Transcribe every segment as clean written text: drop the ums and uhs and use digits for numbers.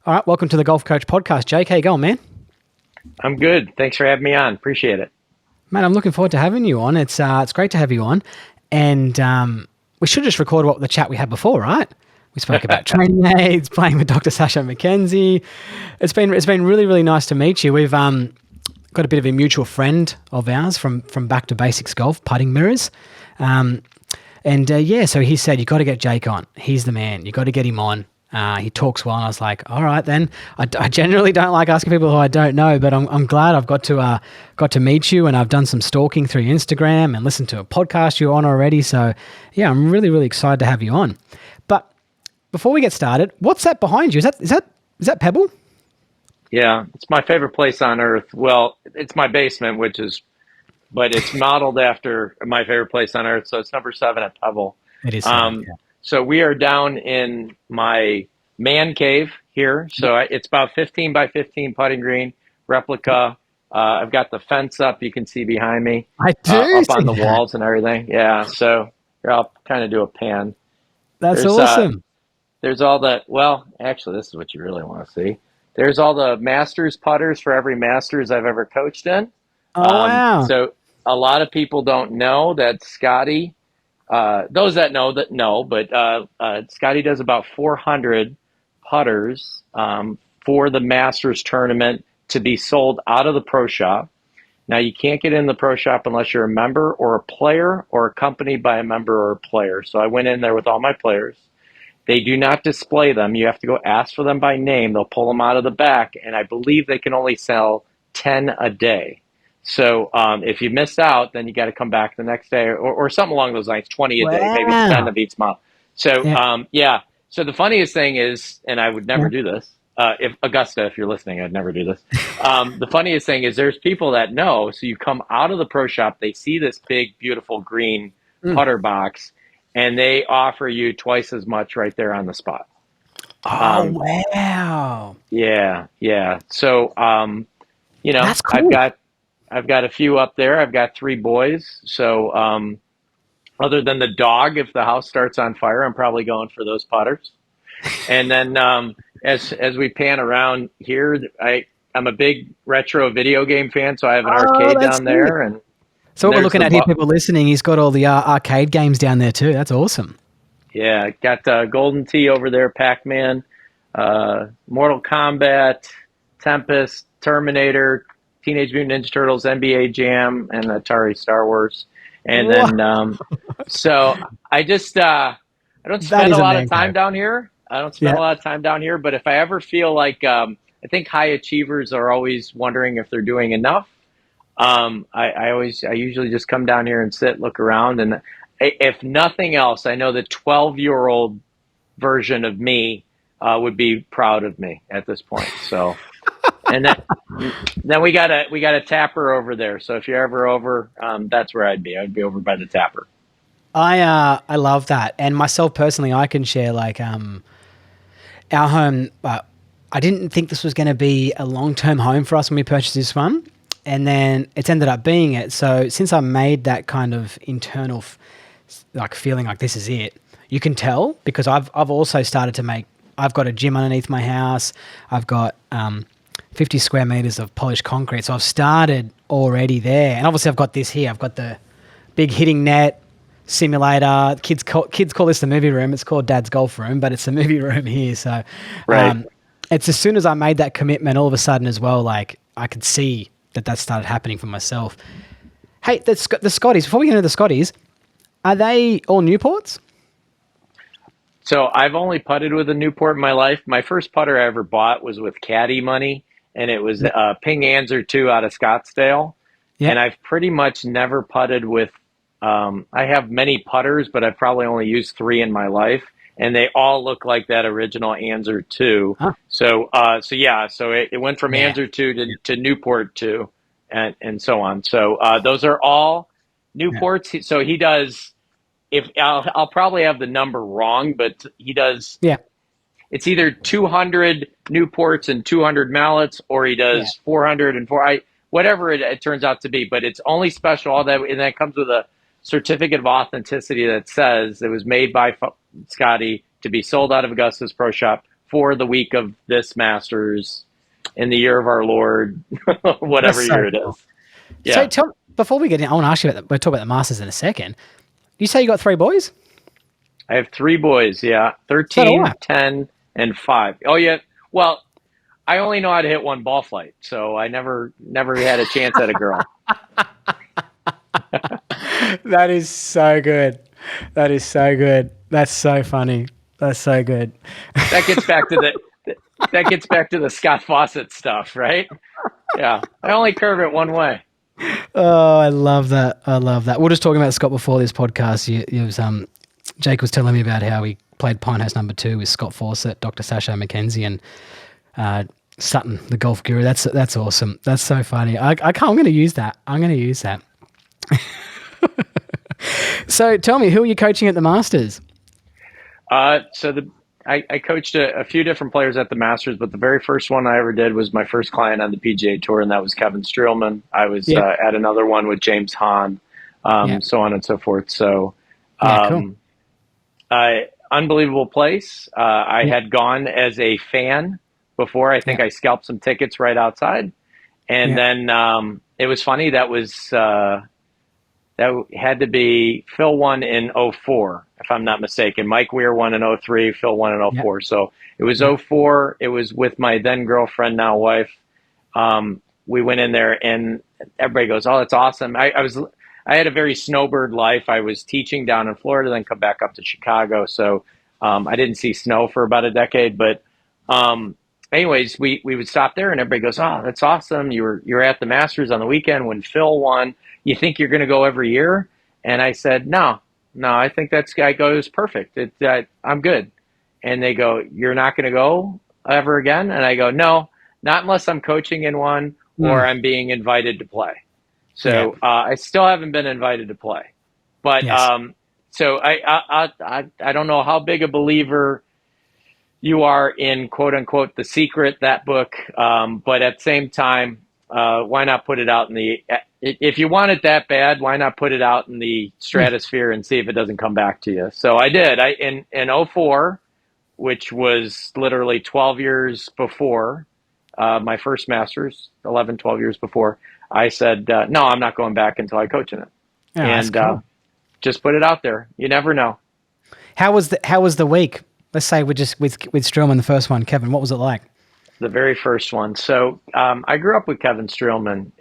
All right, welcome to the Golf Coach podcast. Jake, how you going, man? I'm good. Thanks for having me on. Appreciate it. Man, I'm looking forward to having you on. It's great to have you on. And we should just record what the chat we had before, right? We spoke about training aids, playing with Dr. Sasha McKenzie. It's been really, really nice to meet you. We've got a bit of a mutual friend of ours from Back to Basics Golf, putting mirrors. So he said, you got to get Jake on. He's the man. You got to get him on. He talks well, and I was like, all right, then. I generally don't like asking people who I don't know, but I'm glad I've got to meet you, and I've done some stalking through Instagram and listened to a podcast you're on already. So, yeah, I'm really, really excited to have you on. But before we get started, what's that behind you? Is that Pebble? Yeah, it's my favorite place on earth. Well, it's my basement, but it's modeled after my favorite place on earth. So it's number 7 at Pebble. It is. So we are down in my man cave here. So it's about 15 by 15 putting green replica. I've got the fence up. You can see behind me. I do up see on the that. walls and everything. Yeah. So here, I'll kind of do a pan. That's There's, awesome. There's all the, well, actually, this is what you really want to see. There's all the Masters putters for every Masters I've ever coached in. Oh, wow. So a lot of people don't know that Scotty, those that know, but Scotty does about 400 putters for the Masters tournament to be sold out of the pro shop. Now, you can't get in the pro shop unless you're a member or a player or accompanied by a member or a player. So I went in there with all my players. They do not display them. You have to go ask for them by name. They'll pull them out of the back, and I believe they can only sell 10 a day. So if you missed out, then you got to come back the next day or something along those lines, 20 a day, maybe 10 of each month. So, yeah. So the funniest thing is, and I would never do this, if Augusta, if you're listening, I'd never do this. The funniest thing is there's people that know. So you come out of the pro shop, they see this big, beautiful green putter box, and they offer you twice as much right there on the spot. Oh, wow. Yeah. So, That's cool. I've got a few up there. I've got 3 boys. So, other than the dog, if the house starts on fire, I'm probably going for those putters. And then, as we pan around here, I'm a big retro video game fan, so I have an arcade down there. And so what we're looking at here, people listening, he's got all the arcade games down there too. That's awesome. Yeah, got Golden Tee over there, Pac-Man, Mortal Kombat, Tempest, Terminator, Teenage Mutant Ninja Turtles, NBA Jam, and Atari Star Wars. And then, so I just, I don't spend a lot of time down here. But if I ever feel like, I think high achievers are always wondering if they're doing enough. I usually just come down here and sit, look around, and if nothing else, I know the 12-year-old version of me would be proud of me at this point. So, and then we got a tapper over there. So if you're ever over, that's where I'd be. I'd be over by the tapper. I love that, and myself personally, I can share like our home. I didn't think this was going to be a long-term home for us when we purchased this one. And then it's ended up being it. So since I made that kind of internal feeling like this is it, you can tell because I've also started to make, I've got a gym underneath my house. I've got 50 square meters of polished concrete. So I've started already there. And obviously I've got this here. I've got the big hitting net simulator. Kids call this the movie room. It's called Dad's Golf Room, but it's the movie room here. So it's as soon as I made that commitment, all of a sudden as well, like I could see that started happening for myself. Hey, the Scotties, before we get into the Scotties, are they all Newports? So I've only putted with a Newport in my life. My first putter I ever bought was with caddy money, and it was Ping Anser 2 out of Scottsdale. Yep. And I've pretty much never putted with, I have many putters, but I've probably only used 3 in my life. And they all look like that original Anser 2. Huh. So it went from Anser 2 to Newport 2 and so on. So those are all Newports. Yeah. So he does, if I'll probably have the number wrong, but he does. Yeah. It's either 200 Newports and 200 mallets, or he does 400 and 4. Whatever it turns out to be, but it's only special. All that, and that comes with a certificate of authenticity that says it was made by Scotty to be sold out of Augusta's pro shop for the week of this Masters in the year of our Lord, whatever That's so year it cool. is. So Yeah. before we get in, I want to ask you about we'll talk about the Masters in a second. You say you got 3 boys? Is I have 3 boys. Yeah. that all 13, right? 10, and 5. Oh, yeah. Well, I only know how to hit one ball flight, so I never had a chance at a girl. That is so good. That is so good. That's so funny. That's so good. That gets back to the Scott Fawcett stuff, right? Yeah. I only curve it one way. Oh, I love that. I love that. We are just talking about Scott before this podcast. Jake was telling me about how he played Pinehurst number 2 with Scott Fawcett, Dr. Sasha McKenzie, and Sutton, the golf guru. That's awesome. That's so funny. I can't. I'm going to use that. I'm going to use that. So tell me, who are you coaching at the Masters? I coached a few different players at the Masters, but the very first one I ever did was my first client on the PGA Tour, and that was Kevin Streelman. I was Yeah. at another one with James Hahn, Yeah. so on and so forth. So, Yeah. Cool. um, unbelievable place. I Yeah. had gone as a fan before. I think Yeah. I scalped some tickets right outside, and Yeah. then it was funny. That had to be Phil won in '04, if I'm not mistaken. Mike Weir won in '03, Phil won in Yeah. '04. So it was Yeah. '04. It was with my then girlfriend, now wife. We went in there and everybody goes, "Oh, that's awesome." I had a very snowbird life. I was teaching down in Florida, then come back up to Chicago. So I didn't see snow for about a decade. But anyways, we would stop there and everybody goes, "Oh, that's awesome. You're at the Masters on the weekend when Phil won. You think you're going to go every year?" And I said, no, I think that guy goes perfect. I'm good. And they go, "You're not going to go ever again?" And I go, "No, not unless I'm coaching in one or Mm. I'm being invited to play." Yeah. So I still haven't been invited to play. But Yes. so I don't know how big a believer you are in quote unquote The Secret, that book. But at the same time, why not put it out in the, if you want it that bad, why not put it out in the Mm. stratosphere and see if it doesn't come back to you? So I did. In '04, which was literally 12 years before my first Masters, 11, 12 years before, I said, no, I'm not going back until I coach in it. Oh, that's And cool. just put it out there. You never know. How was the week? Let's say we're just with Strowman, the first one. Kevin, what was it like? The very first one. So I grew up with Kevin Streelman.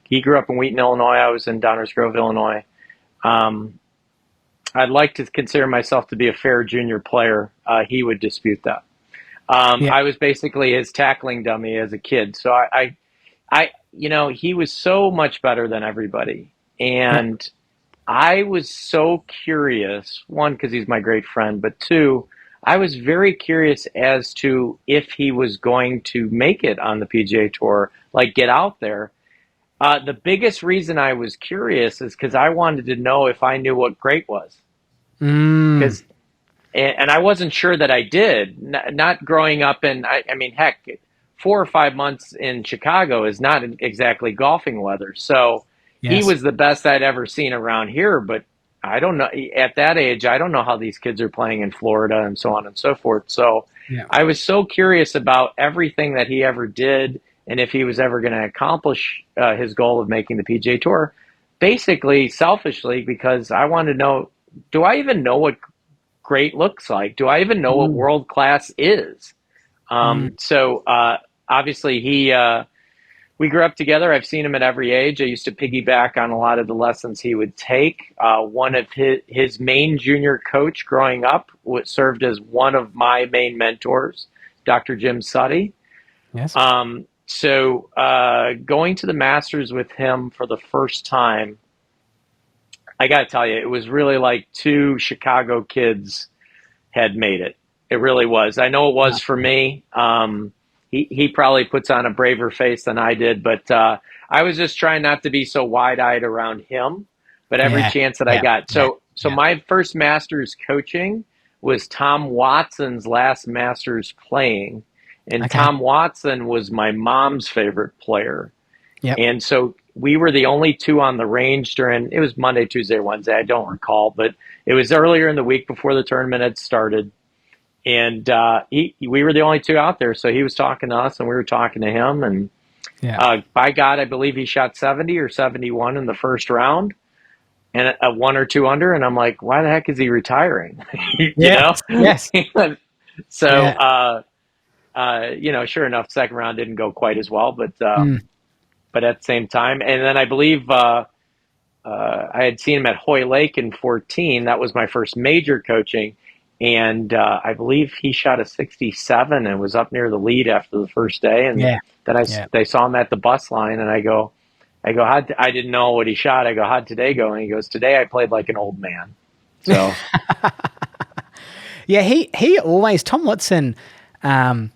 He grew up in Wheaton, Illinois. I was in Downers Grove, Illinois. Um, I'd like to consider myself to be a fair junior player. He would dispute that. Yeah. I was basically his tackling dummy as a kid. So he was so much better than everybody. Yeah. And I was so curious, one, because he's my great friend, but two, I was very curious as to if he was going to make it on the PGA Tour, like get out there. The biggest reason I was curious is because I wanted to know if I knew what great was. Mm. Because, and I wasn't sure that I did. Not growing up in, I mean, heck, 4 or 5 months in Chicago is not exactly golfing weather. So he Yes. was the best I'd ever seen around here. But I don't know, at that age, I don't know how these kids are playing in Florida and so on and so forth. So Yeah. I was so curious about everything that he ever did and if he was ever going to accomplish his goal of making the PGA Tour. Basically, selfishly, because I wanted to know, do I even know what great looks like? Do I even know what Mm. world class is? Mm. So obviously we grew up together. I've seen him at every age. I used to piggyback on a lot of the lessons he would take. One of his main junior coach growing up served as one of my main mentors, Dr. Jim Sutty. Yes. So going to the Masters with him for the first time, I got to tell you, it was really like two Chicago kids had made it. It really was. I know it was for me. He probably puts on a braver face than I did, but I was just trying not to be so wide-eyed around him. But every Yeah. chance that I Yeah. got, Yeah. so Yeah. my first Masters coaching was Tom Watson's last Masters playing, and Okay. Tom Watson was my mom's favorite player. Yep. And so we were the only two on the range during, it was Monday, Tuesday, Wednesday, I don't recall, but it was earlier in the week before the tournament had started. and we were the only two out there, so he was talking to us, and we were talking to him, and Yeah. by God, I believe he shot 70 or 71 in the first round, and a one or two under, and I'm like, why the heck is he retiring? You Yes. know? Yes. So, Yeah. sure enough, second round didn't go quite as well, Mm. but at the same time, and then I believe I had seen him at Hoy Lake in 14. That was my first major coaching. And I believe he shot a 67 and was up near the lead after the first day. And Yeah. then Yeah. they saw him at the bus line, and I go, I didn't know what he shot. I go, how'd today go? And he goes, today I played like an old man. So, Yeah. He always, Tom Watson, around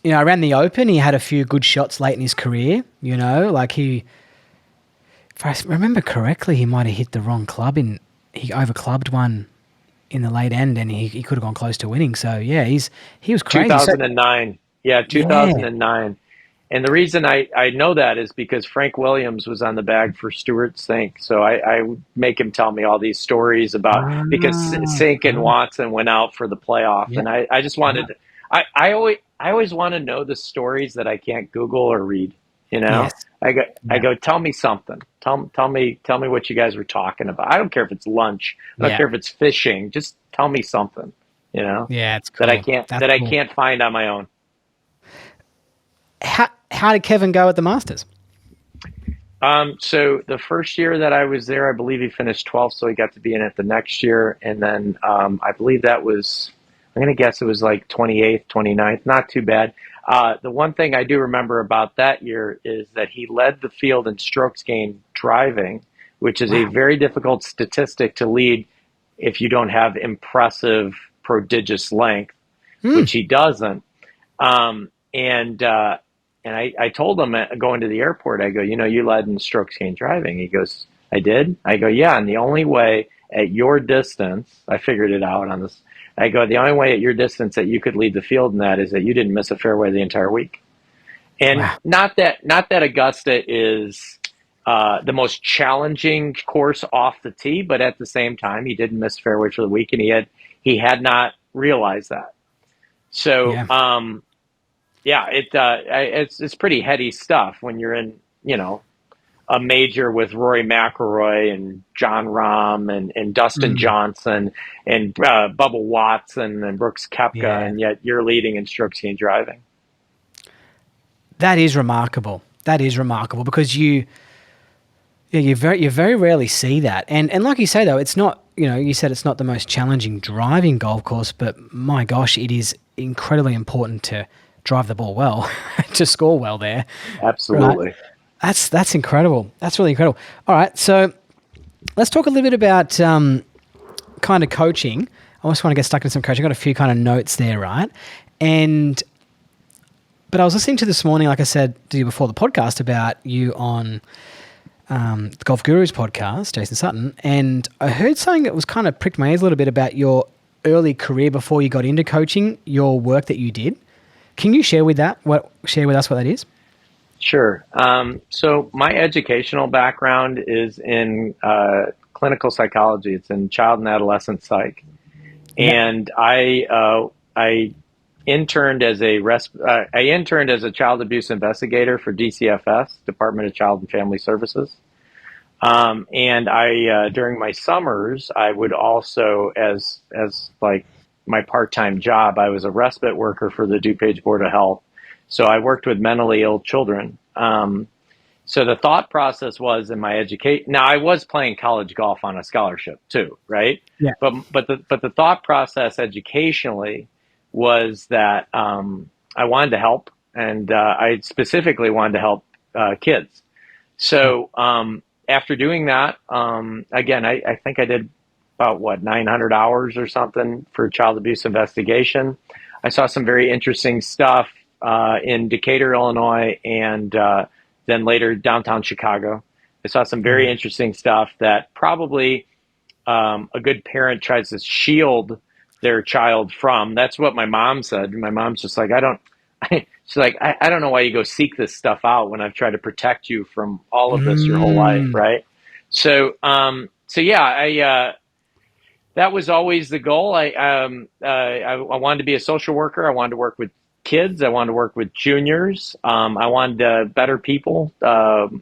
the Open, he had a few good shots late in his career, like if I remember correctly, he might have hit the wrong club he overclubbed one in the late end, and he could have gone close to winning. So yeah, he was crazy. So 2009. Yeah, yeah. 2009. And the reason I know that is because Frank Williams was on the bag for Stewart Sink. So I would make him tell me all these stories about, because Sink and Ah, Watson went out for the playoff. yeah. And I just wanted, I always want to know the stories that I can't Google or read, you know? Yes. I Yeah. go, tell me something. Tell me what you guys were talking about. I don't care if it's lunch. I don't Yeah. care if it's fishing. Just tell me something, Yeah. It's that I cool. can't, That's that I cool. can't find on my own. How did Kevin go at the Masters? So the first year that I was there, I believe he finished 12th, so he got to be in it the next year. And then I believe that was, I'm going to guess it was like 28th, 29th, not too bad. The one thing I do remember about that year is that he led the field in strokes gained driving, which is a Wow. very difficult statistic to lead if you don't have impressive, prodigious length, Hmm. which he doesn't. Um, and uh, and I told him going to the airport, I go, you led in strokes gained driving. He goes, I did? I go, yeah. And the only way at your distance, I figured it out on this. I go, the only way at your distance that you could lead the field in that is that you didn't miss a fairway the entire week. And Wow. not that Augusta is the most challenging course off the tee, but at the same time, he didn't miss fairway for the week, and he had not realized that. So, Yeah. yeah, it's pretty heady stuff when you're in, a major with Rory McIlroy and John Rahm and Dustin Mm. Johnson and Bubba Watson and Brooks Koepka, Yeah. and yet you're leading in strokes gained driving. That is remarkable. That is remarkable because you very rarely see that. And like you say though, it's not, you said it's not the most challenging driving golf course, but my gosh, it is incredibly important to drive the ball well, to score well there. Right. Absolutely. That's incredible. That's really incredible. All right, so let's talk a little bit about kind of coaching. I just want to get stuck into some coaching. I've got a few kind of notes there, right? But I was listening to this morning, like I said to you before the podcast, about you on the Golf Gurus podcast, Jason Sutton, and I heard something that was kind of pricked my ears a little bit about your early career before you got into coaching, your work that you did. Can you share with us what that is? Sure. So my educational background is in clinical psychology. It's in child and adolescent psych, Yeah. and I interned as a child abuse investigator for DCFS, Department of Child and Family Services. And I during my summers, I would also, as like my part-time job, I was a respite worker for the DuPage Board of Health. So I worked with mentally ill children. So the thought process was in my education. Now I was playing college golf on a scholarship too, right? Yeah. But the thought process educationally was that I wanted to help, and I specifically wanted to help kids. Yeah. So after doing that, again, I think I did about 900 hours or something for child abuse investigation. I saw some very interesting stuff in Decatur, Illinois, and then later downtown Chicago. I saw some very Mm. interesting stuff that probably a good parent tries to shield their child from. That's what my mom said. My mom's just like, she's like, I don't know why you go seek this stuff out when I've tried to protect you from all of this your whole life, Mm. right? So yeah, that was always the goal. I wanted to be a social worker. I wanted to work with kids. I wanted to work with juniors. I wanted better people, and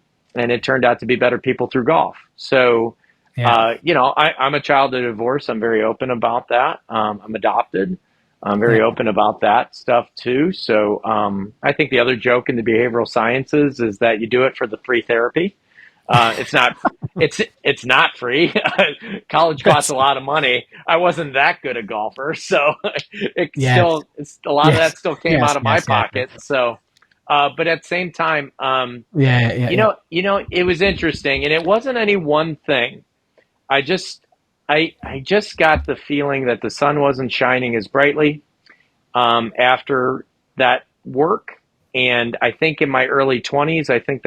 it turned out to be better people through golf. So, Yeah. I'm a child of divorce. I'm very open about that. I'm adopted. I'm very Yeah. open about that stuff too. So, I think the other joke in the behavioral sciences is that you do it for the free therapy. It's not. It's not free. College costs That's a lot of money. I wasn't that good a golfer, so yes. it's a lot of Yes. that still came out Yes. of my Yes. Yes. pocket. So, but at the same time, Yeah. Yeah. Yeah. it was interesting, and it wasn't any one thing. I just, I just got the feeling that the sun wasn't shining as brightly after that work, and I think in my early 20s, I think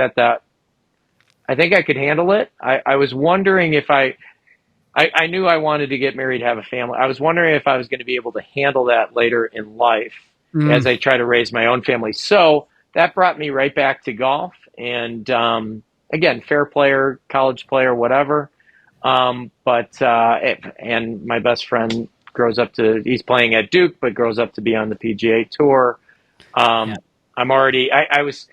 I could handle it. I was wondering if I knew I wanted to get married, have a family. I was wondering if I was going to be able to handle that later in life as Mm. I try to raise my own family. So that brought me right back to golf. And again, fair player, college player, whatever. And my best friend he's playing at Duke, but grows up to be on the PGA Tour. Yeah. I'm already, I was,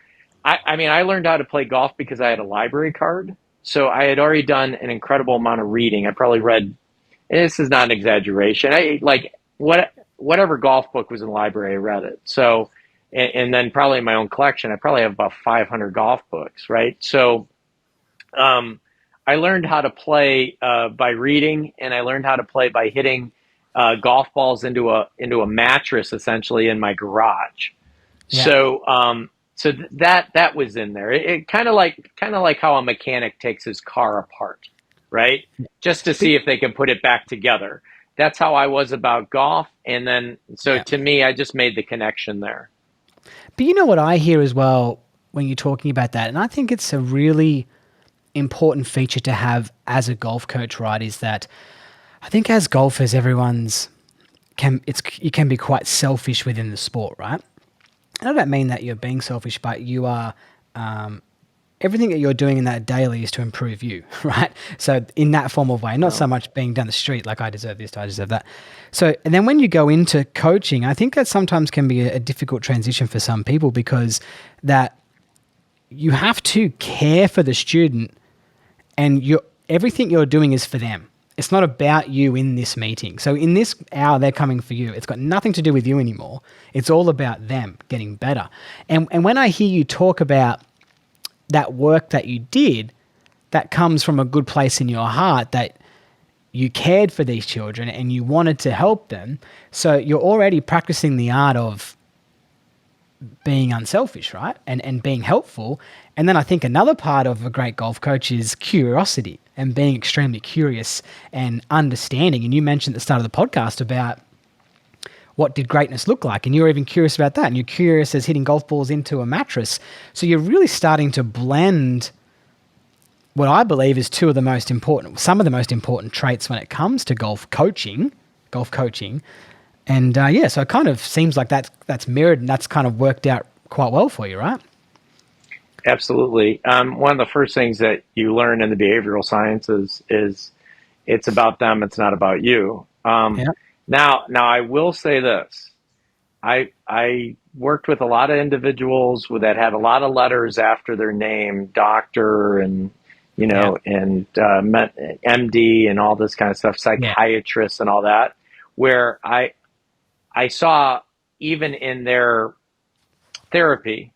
I mean, I learned how to play golf because I had a library card. So I had already done an incredible amount of reading. I probably read, and this is not an exaggeration. Whatever golf book was in the library, I read it. So, and then probably in my own collection, I probably have about 500 golf books, right? So, um, I learned how to play by reading, and I learned how to play by hitting golf balls into a mattress essentially in my garage. Yeah. So that was in there. It kind of like how a mechanic takes his car apart, right? Just to But see if they can put it back together. That's how I was about golf, and then so yeah. to me, I just made the connection there. But you know what I hear as well when you're talking about that, and I think it's a really important feature to have as a golf coach, right? Is that I think as golfers, you can be quite selfish within the sport, right? And I don't mean that you're being selfish, but you are everything that you're doing in that daily is to improve you, right? So in that form of way, not so No. much being down the street like I deserve this, I deserve that. So and then when you go into coaching, I think that sometimes can be a difficult transition for some people because that you have to care for the student and everything you're doing is for them. It's not about you in this meeting. So in this hour, they're coming for you. It's got nothing to do with you anymore. It's all about them getting better. And when I hear you talk about that work that you did, that comes from a good place in your heart that you cared for these children and you wanted to help them. So you're already practicing the art of being unselfish, right? And being helpful. And then I think another part of a great golf coach is curiosity and being extremely curious and understanding. And you mentioned at the start of the podcast about what did greatness look like? And you're even curious about that. And you're curious as hitting golf balls into a mattress. So you're really starting to blend what I believe is some of the most important traits when it comes to golf coaching. And so it kind of seems like that's mirrored and that's kind of worked out quite well for you, right? Absolutely. One of the first things that you learn in the behavioral sciences is it's about them, it's not about you. Yeah. Now I will say this. I worked with a lot of individuals that had a lot of letters after their name, doctor and Yeah. MD and all this kind of stuff, Yeah. psychiatrists and all that, where I saw even in their therapy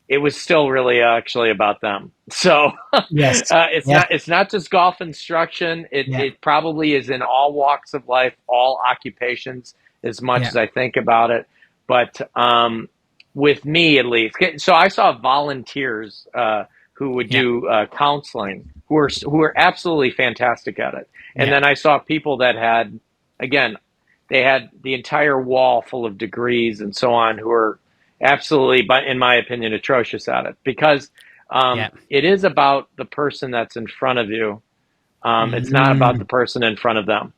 it was still really actually about them. So Yes. it's Yeah. not just golf instruction. Yeah. It probably is in all walks of life, all occupations, as much Yeah. as I think about it. But with me at least, so I saw volunteers who would Yeah. do counseling who were absolutely fantastic at it, and Yeah. then I saw people that had again they had the entire wall full of degrees and so on who were absolutely, but in my opinion, atrocious at it because Yeah. it is about the person that's in front of you. It's not about Mm, the person in front of them.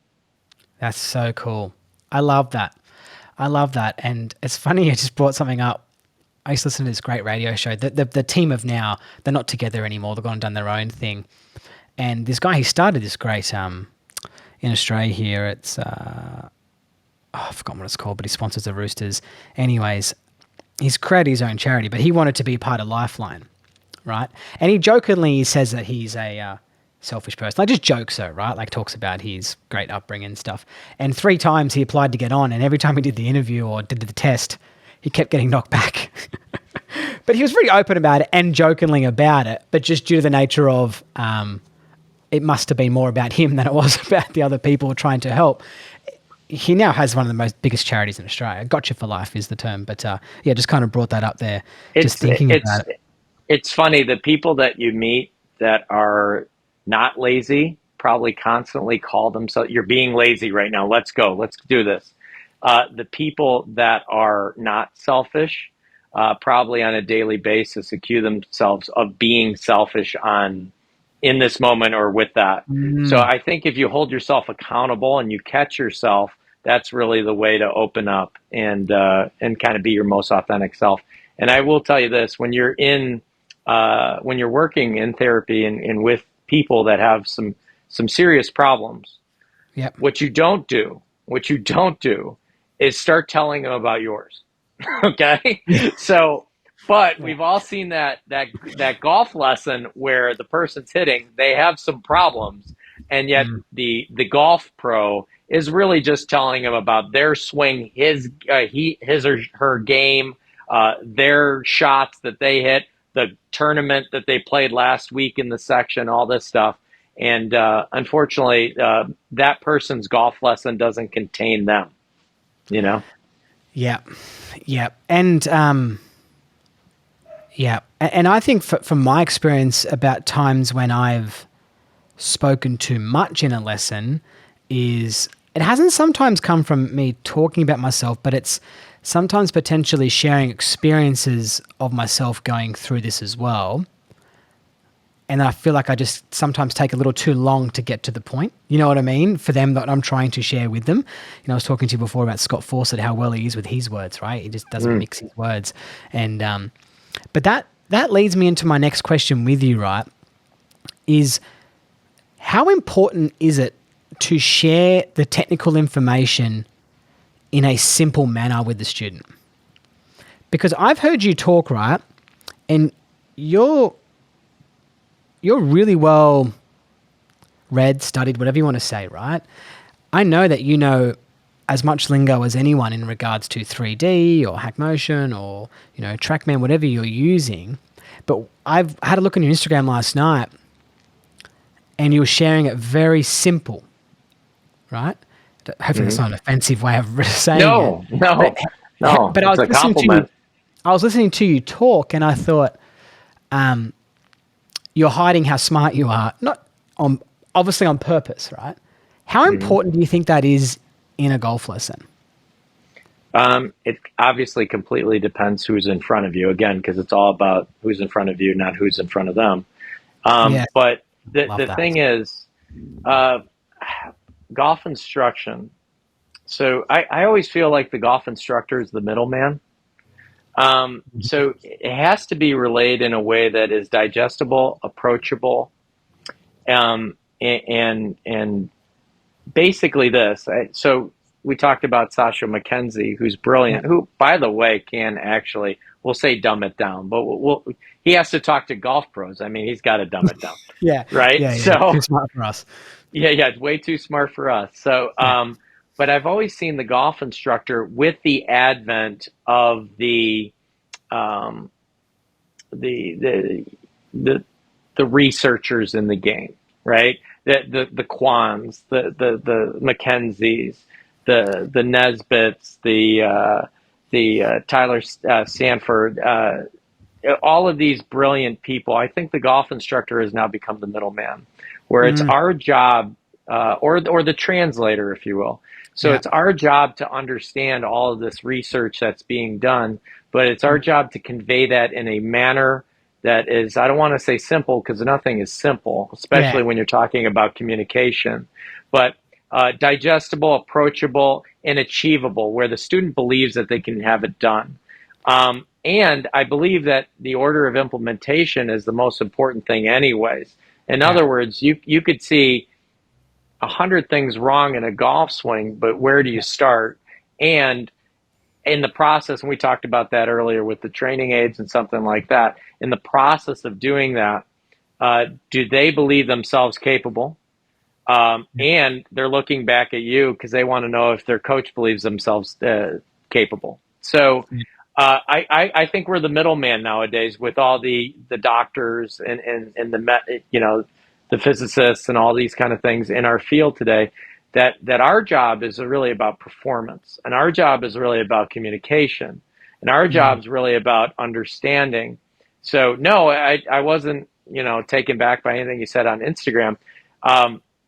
that's so cool. I love that. I love that. And it's funny, I just brought something up. I used to listen to this great radio show. The team of now, they're not together anymore. They've gone and done their own thing. And this guy, he started this great in Australia here. It's I've forgotten what it's called, but he sponsors the Roosters. Anyways, he's created his own charity, but he wanted to be part of Lifeline, right? And he jokingly says that he's a selfish person. Like, just jokes though, right? Like, talks about his great upbringing and stuff. And 3 times he applied to get on, and every time he did the interview or did the test, he kept getting knocked back. But he was pretty open about it and jokingly about it, but just due to the nature of it must have been more about him than it was about the other people trying to help. He now has one of the biggest charities in Australia. Gotcha for life is the term. But yeah, just kind of brought that up there, just thinking about it. It's funny, the people that you meet that are not lazy probably constantly call themselves, you're being lazy right now. Let's go. Let's do this. The people that are not selfish probably on a daily basis accuse themselves of being selfish in this moment or with that. So I think if you hold yourself accountable and you catch yourself, that's really the way to open up and kind of be your most authentic self. And I will tell you this: when you're when you're working in therapy and with people that have some serious problems, Yep. what you don't do is start telling them about yours. Okay. So, but we've all seen that golf lesson where the person's hitting, they have some problems, and yet the golf pro is really just telling them about their swing, his or her game, their shots that they hit, the tournament that they played last week in the section, all this stuff. And unfortunately, that person's golf lesson doesn't contain them, you know? Yeah. Yeah. And yeah. And I think from my experience about times when I've spoken too much in a lesson is it hasn't sometimes come from me talking about myself, but it's sometimes potentially sharing experiences of myself going through this as well. And I feel like I just sometimes take a little too long to get to the point. You know what I mean? For them that I'm trying to share with them. You know, I was talking to you before about Scott Fawcett, how well he is with his words, right? He just doesn't mix his words. And but that leads me into my next question with you, right? Is how important is it to share the technical information in a simple manner with the student? Because I've heard you talk, right? And you're really well read, studied, whatever you want to say, right? I know that you know as much lingo as anyone in regards to 3D or hack motion or, you know, TrackMan, whatever you're using. But I've had a look on your Instagram last night and you were sharing it very simple, right? Hopefully that's not an offensive way of saying it. No. But It's a compliment. I was listening to you talk and I thought, you're hiding how smart you are, not obviously on purpose, right? How important do you think that is in a golf lesson? It obviously completely depends who's in front of you, again, because it's all about who's in front of you, not who's in front of them. Yeah, But love the that. thing is, golf instruction. So I always feel like the golf instructor is the middleman. So it has to be relayed in a way that is digestible, approachable, and basically this. So we talked about Sasha McKenzie, who's brilliant, who, by the way, can actually, we'll say dumb it down, but he has to talk to golf pros. I mean, he's got to dumb it down, Yeah, right? yeah. So Too smart for us. yeah, it's way too smart for us. So, Yeah. but I've always seen the golf instructor with the advent of um, the the the researchers in the game, right? The Kwans, the Mackenzies, the Nesbitts, the Tyler Sanford, all of these brilliant people. I think the golf instructor has now become the middleman, where it's our job, or the translator, if you will. So Yeah. it's our job to understand all of this research that's being done, but it's our job to convey that in a manner that is, I don't want to say simple because nothing is simple, especially Yeah. when you're talking about communication, but digestible, approachable, and achievable, where the student believes that they can have it done. And I believe that the order of implementation is the most important thing anyways. In Yeah. other words, you could see 100 things wrong in a golf swing, but where do you start? And in the process, and we talked about that earlier with the training aids and something like that, in the process of doing that, do they believe themselves capable? And they're looking back at you because they want to know if their coach believes themselves capable. So I think we're the middleman nowadays with all the doctors and the physicists and all these kind of things in our field today. That our job is really about performance, and our job is really about communication, and our job is really about understanding. So no, I wasn't taken back by anything you said on Instagram.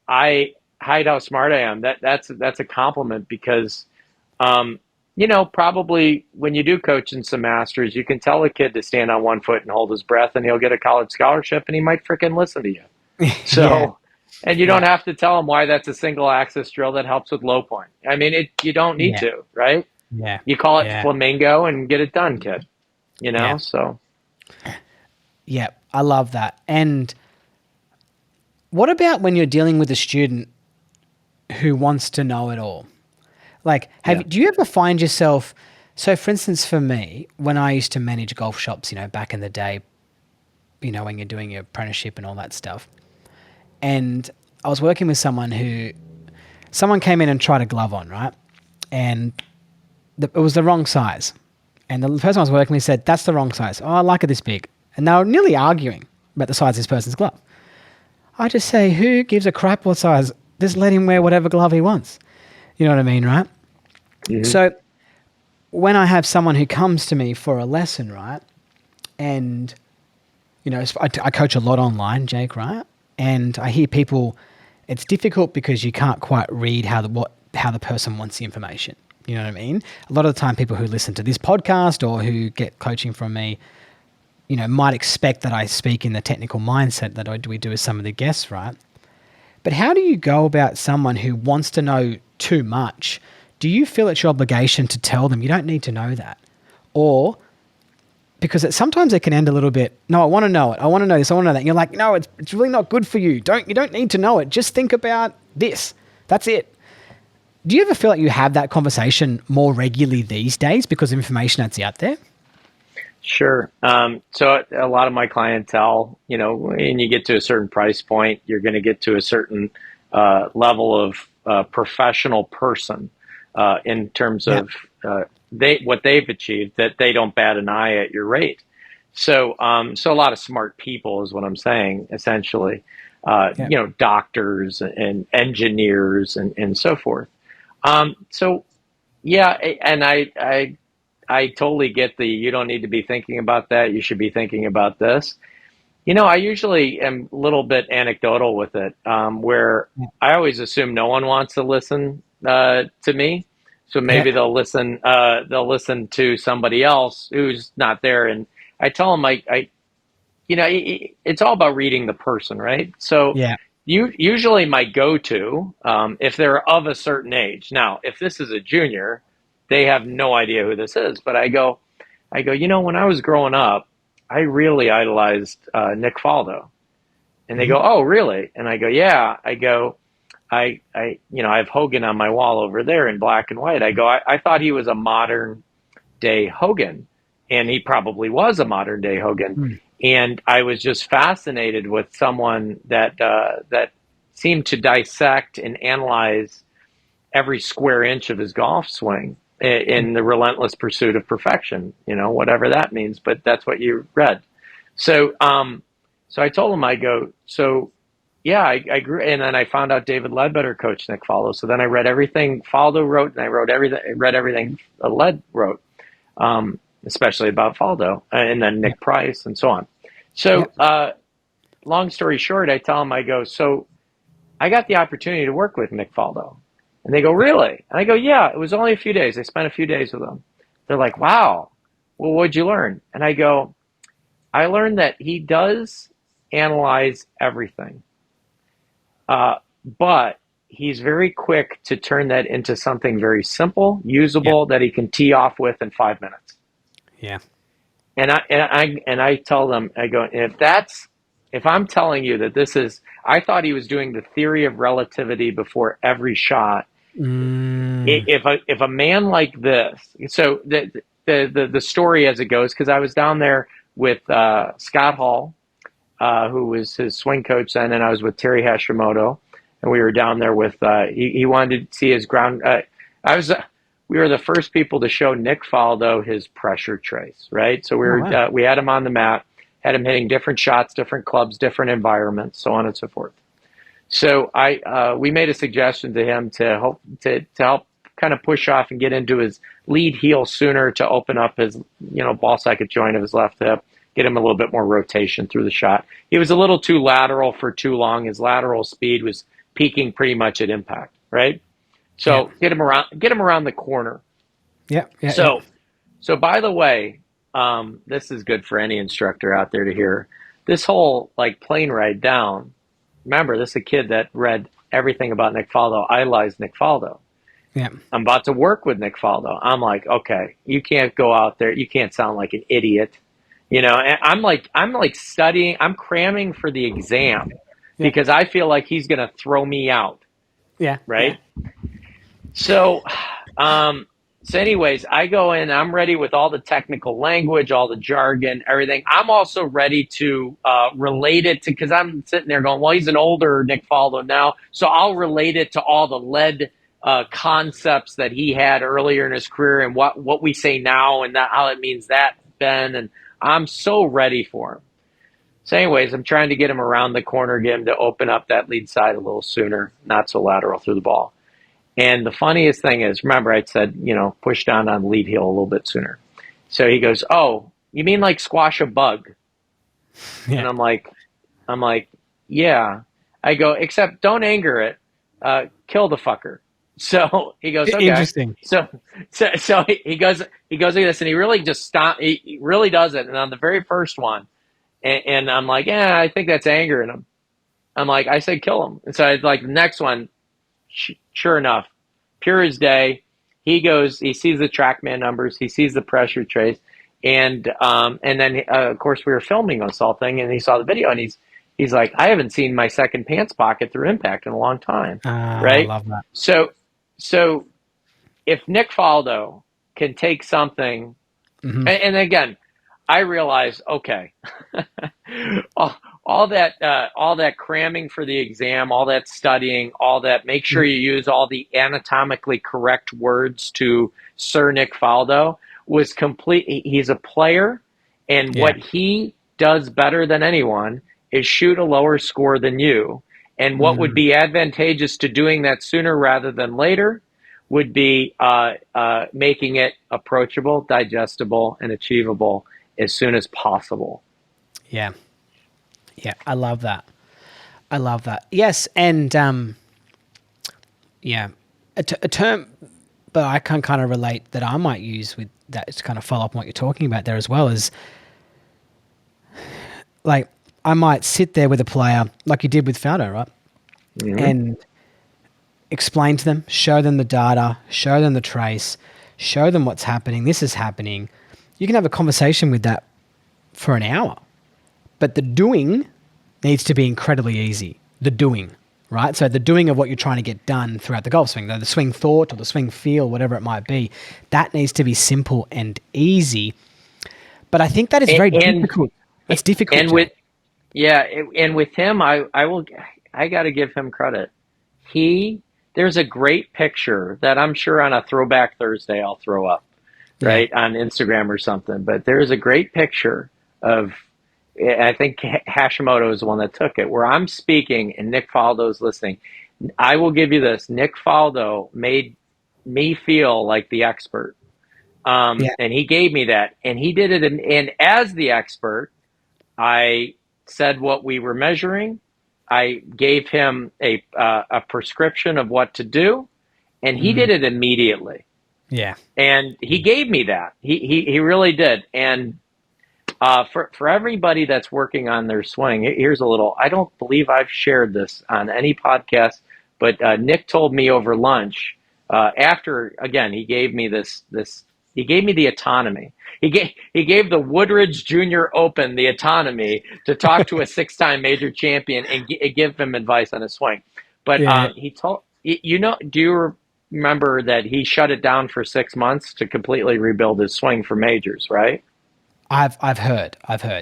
I hide how smart I am. That's a compliment because probably when you do coach in some masters, you can tell a kid to stand on one foot and hold his breath, and he'll get a college scholarship, and he might freaking listen to you. Yeah. So, and you don't have to tell him why that's a single axis drill that helps with low point. I mean, you don't need Yeah. to, right? Yeah. You call it Yeah. flamingo and get it done, kid. Yeah. So. Yeah. I love that. And what about when you're dealing with a student who wants to know it all? Like, do you ever find yourself, so for instance, for me, when I used to manage golf shops, back in the day, when you're doing your apprenticeship and all that stuff, and I was working with someone came in and tried a glove on, right? And it was the wrong size. And the person I was working with said, that's the wrong size. Oh, I like it this big. And they were nearly arguing about the size of this person's glove. I just say, who gives a crap what size? Just let him wear whatever glove he wants. You know what I mean, right? Mm-hmm. So when I have someone who comes to me for a lesson, right, and, I coach a lot online, Jake, right? And I hear people, it's difficult because you can't quite read how the person wants the information. You know what I mean? A lot of the time people who listen to this podcast or who get coaching from me, might expect that I speak in the technical mindset that we do with some of the guests, right? But how do you go about someone who wants to know too much? Do you feel it's your obligation to tell them you don't need to know that? Or because sometimes it can end a little bit, no, I want to know it. I want to know this. I want to know that. And you're like, no, it's really not good for you. You don't need to know it. Just think about this. That's it. Do you ever feel like you have that conversation more regularly these days because of information that's out there? Sure. So a lot of my clientele, when you get to a certain price point, you're going to get to a certain level of professional person in terms of what they've achieved, that they don't bat an eye at your rate. So a lot of smart people is what I'm saying, essentially. Doctors and engineers and so forth. So yeah, and I totally get you don't need to be thinking about that. You should be thinking about this. I usually am a little bit anecdotal with it, where I always assume no one wants to listen to me. So maybe they'll listen to somebody else who's not there. And I tell them, it's all about reading the person, right? So usually my go-to, if they're of a certain age. Now, if this is a junior, they have no idea who this is. But I go, when I was growing up, I really idolized Nick Faldo. And they go, oh, really? And I go, yeah. I go, I have Hogan on my wall over there in black and white. I go, I thought he was a modern day Hogan, and he probably was a modern day Hogan. And I was just fascinated with someone that seemed to dissect and analyze every square inch of his golf swing in the relentless pursuit of perfection, whatever that means, but that's what you read. So I told him, I go, so yeah, I grew, and then I found out David Ledbetter coached Nick Faldo. So then I read everything Faldo wrote, and I read everything Led wrote, especially about Faldo, and then Nick Price, and so on. So long story short, I tell him, I go, so I got the opportunity to work with Nick Faldo. And they go, really? And I go, yeah, it was only a few days. I spent a few days with him. They're like, wow, well, what'd you learn? And I go, I learned that he does analyze everything. But he's very quick to turn that into something very simple, usable, that he can tee off with in 5 minutes. Yeah. And I tell them, I go, if if I'm telling you that this is, I thought he was doing the theory of relativity before every shot. Mm. If a man like this, so the story as it goes, because I was down there with Scott Hall, who was his swing coach then, and I was with Terry Hashimoto, and we were down there with. He wanted to see his ground. I was. We were the first people to show Nick Faldo his pressure trace, right? So Oh, wow. we had him on the mat, had him hitting different shots, different clubs, different environments, so on and so forth. So we made a suggestion to him to help kind of push off and get into his lead heel sooner to open up his ball socket joint of his left hip, get him a little bit more rotation through the shot. He was a little too lateral for too long. His lateral speed was peaking pretty much at impact, right? Yeah. So get him around the corner. Yeah. Yeah. Yeah. So by the way, this is good for any instructor out there to hear. This whole like plane ride down. Remember, this is a kid that read everything about Nick Faldo, idolized Nick Faldo. Yeah. I'm about to work with Nick Faldo. I'm like, okay, you can't go out there. You can't sound like an idiot. And I'm like studying. I'm cramming for the exam Yeah. because I feel like he's going to throw me out. Yeah. Yeah. Right. So, so anyways, I go in, I'm ready with all the technical language, all the jargon, everything. I'm also ready to relate it to, because I'm sitting there going, well, he's an older Nick Faldo now, so I'll relate it to all the lead concepts that he had earlier in his career and what we say now and that, how it means that then. And I'm so ready for him. So anyways, I'm trying to get him around the corner, get him to open up that lead side a little sooner, not so lateral through the ball. And the funniest thing is, remember I said, push down on the lead heel a little bit sooner. So he goes, oh, you mean like squash a bug? Yeah. And I'm like, yeah. I go, except don't anger it, kill the fucker. So he goes, okay. Interesting. So he goes like this, and he really just stop. He really does it. And on the very first one, and I'm like, yeah, I think that's anger in him. I'm like, I said kill him. And so I like the next one. Sure enough, pure as day, he goes. He sees the TrackMan numbers. He sees the pressure trace, and then of course we were filming this whole thing, and he saw the video, and he's like, I haven't seen my second pants pocket through impact in a long time, I right? love that. So if Nick Faldo can take something, Mm-hmm. and again, I realize, okay, all that cramming for the exam, all that studying, all that, make sure you use all the anatomically correct words to Sir Nick Faldo was complete. He's a player, and what he does better than anyone is shoot a lower score than you. And what would be advantageous to doing that sooner rather than later would be making it approachable, digestible, and achievable as soon as possible. Yeah. Yeah. I love that. I love that. Yes. And yeah, a term, but I can kind of relate that I might use with that to kind of follow up on what you're talking about there as well is like I might sit there with a player like you did with Faldo, right? Mm-hmm. And explain to them, show them the data, show them the trace, show them what's happening. This is happening. You can have a conversation with that for an hour, but the doing needs to be incredibly easy. The doing, right? So the doing of what you're trying to get done throughout the golf swing, the swing thought or the swing feel, whatever it might be, that needs to be simple and easy. But I think that is very difficult. It's difficult. And with him, I got to give him credit. There's a great picture that I'm sure on a Throwback Thursday I'll throw up, right, on Instagram or something. But there's a great picture of, I think Hashimoto is the one that took it, where I'm speaking and Nick Faldo's listening. I will give you this. Nick Faldo made me feel like the expert. And he gave me that. And he did it. And as the expert, I said what we were measuring. I gave him a prescription of what to do, and he did it immediately. Yeah. And he gave me that. He really did. And for everybody that's working on their swing, here's a little, I don't believe I've shared this on any podcast, but Nick told me over lunch, after, again, he gave me this He gave me the autonomy. He gave the Woodridge Junior Open the autonomy to talk to a 6-time major champion and give him advice on his swing. But Yeah, he told do you remember that he shut it down for 6 months to completely rebuild his swing for majors, right? I've heard.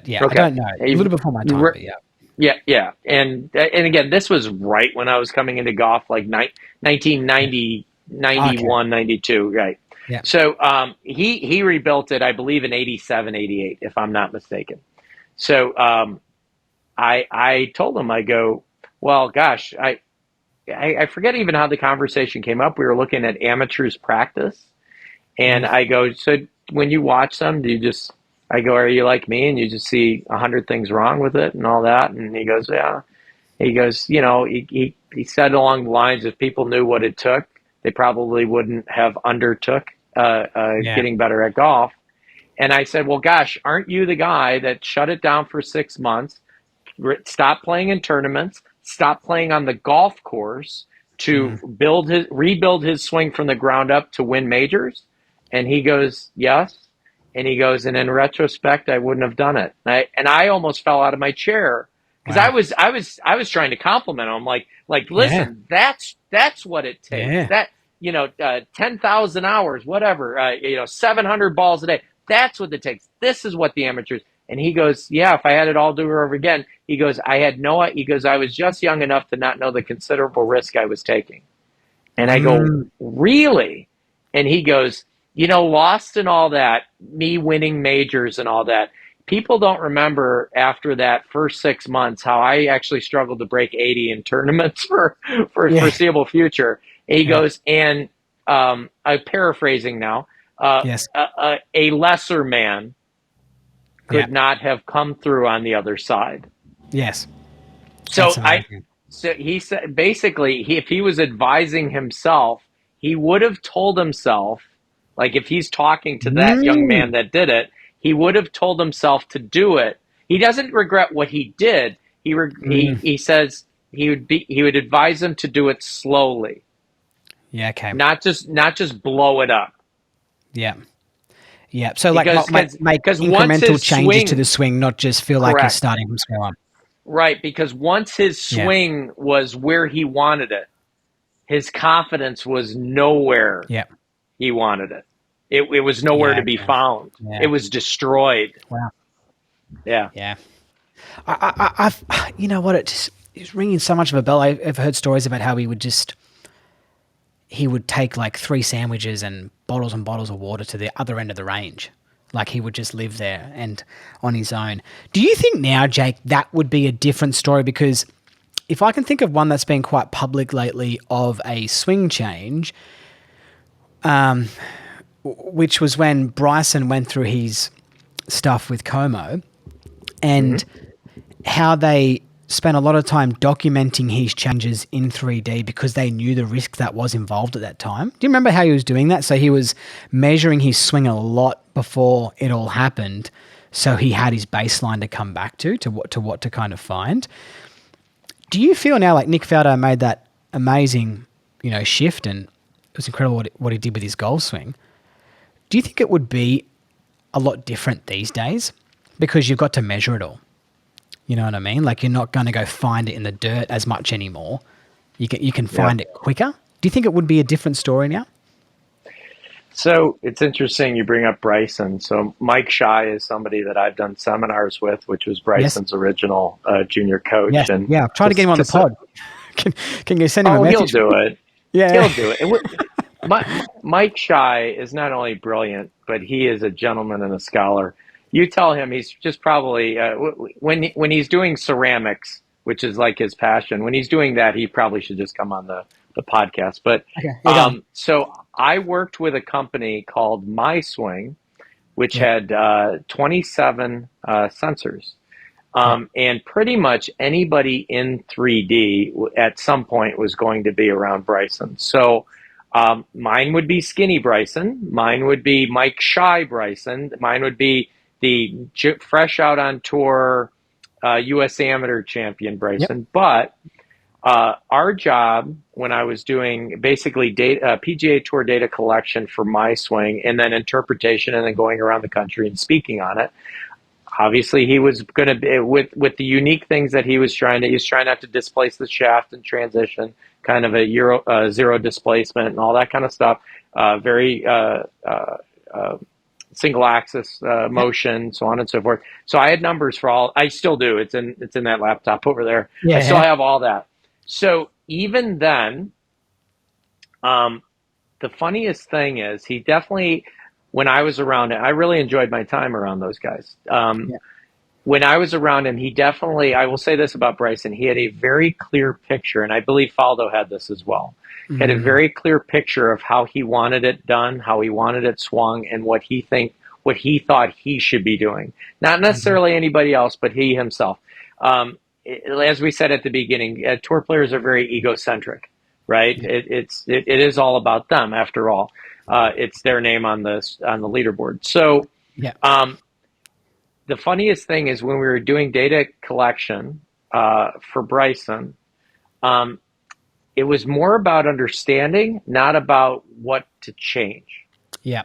Yeah, I Okay. don't know. A He, little before my time, but yeah. yeah, yeah, and again, this was right when I was coming into golf, like 1990, Okay. 91, 92, right? Yeah. So he rebuilt it, I believe, in 87, 88, if I'm not mistaken. So I told him, I go, well, gosh, I forget even how the conversation came up. We were looking at amateurs practice, and Mm. I go, so when you watch them, do you just, I go, are you like me and you just see 100 things wrong with it and all that? And he goes, yeah. He goes, he said along the lines, if people knew what it took, they probably wouldn't have undertook Yeah. getting better at golf. And I said, well, gosh, aren't you the guy that shut it down for 6 months, stopped playing in tournaments, stopped playing on the golf course to Mm. rebuild his swing from the ground up to win majors? And he goes, yes. And he goes, and in retrospect, I wouldn't have done it. And I almost fell out of my chair because I Wow. was I was I was trying to compliment him, like Yeah. listen, that's what it takes. Yeah. That 10,000 hours, whatever, 700 balls a day. That's what it takes. This is what the amateurs. And he goes, yeah, if I had it all do over again, he goes, he goes, I was just young enough to not know the considerable risk I was taking. And I go, Mm. really? And he goes, lost in all that, me winning majors and all that. People don't remember after that first 6 months how I actually struggled to break 80 in tournaments for Yeah. foreseeable future. And he Yeah. goes, and I'm paraphrasing now, Yes. a lesser man Yeah. could not have come through on the other side. Yes. That's So amazing. so he said basically, if he was advising himself, he would have told himself, like if he's talking to that young man Mm. that did it, he would have told himself to do it. He doesn't regret what he did. Mm. He says he would advise him to do it slowly, Yeah. Okay. not just blow it up, Yeah. Yeah. So like because make once incremental his changes to swing, the swing, not just feel like you're correct. starting from square one. Right, because once his Yeah. swing was where he wanted it, his confidence was nowhere Yeah. he wanted it. It was nowhere Yeah. to be Okay. found. It Yeah. was destroyed. Wow. Yeah. Yeah. You know what? It's ringing so much of a bell. I've heard stories about how he would take like 3 sandwiches and bottles of water to the other end of the range. Like he would just live there and on his own. Do you think now, Jake, that would be a different story? Because if I can think of one that's been quite public lately of a swing change, which was when Bryson went through his stuff with Como and how they spent a lot of time documenting his changes in 3D because they knew the risk that was involved at that time. Do you remember how he was doing that? So he was measuring his swing a lot before it all happened. So he had his baseline to come back to what to kind of find. Do you feel now like Nick Faldo made that amazing, shift, and it was incredible what he did with his golf swing? Do you think it would be a lot different these days because you've got to measure it all? You know what I mean? Like you're not going to go find it in the dirt as much anymore. You can Yeah. find it quicker. Do you think it would be a different story now? So it's interesting you bring up Bryson. So Mike Shy is somebody that I've done seminars with, which was Yes. Bryson's original junior coach. Yes. And Yeah. Try to get him on the pod. Can you send him a oh, he'll message? do it. Yeah. He'll do it. Mike Shy is not only brilliant, but he is a gentleman and a scholar. You tell him he's just probably when he's doing ceramics, which is like his passion. When he's doing that, he probably should just come on the podcast. But Okay. Yeah. Go on. so I worked with a company called My Swing, which Yep. had 27 sensors. Yep. And pretty much anybody in 3D at some point was going to be around Bryson. So mine would be Skinny Bryson. Mine would be Mike Shy Bryson. Mine would be the fresh out on tour U.S. Amateur champion Yep. Bryson. But Our job when I was doing basically data, PGA Tour data collection for my swing, and then interpretation, and then going around the country and speaking on it. Obviously, he was going to be with the unique things that he was trying to. He was trying not to displace the shaft in transition, kind of a zero displacement and all that kind of stuff. Very single axis Yep. motion, so on and so forth. So I had numbers for all. I still do. It's in that laptop over there. I still Yeah. have all that. So even then, um, the funniest thing is he definitely, when I was around it, I really enjoyed my time around those guys. Yeah. When I was around him, he definitely, I will say this about Bryson, he had a very clear picture, and I believe Faldo had this as well. He had a Mm. very clear picture of how he wanted it done, how he wanted it swung, and what he thought he should be doing. Not Mhm. necessarily anybody else, but he himself. As we said at the beginning, tour players are very egocentric, right? Yeah. It is all about them after all. It's their name on the leaderboard. So Yeah. um, the funniest thing is when we were doing data collection for Bryson, um, it was more about understanding, not about what to change. Yeah.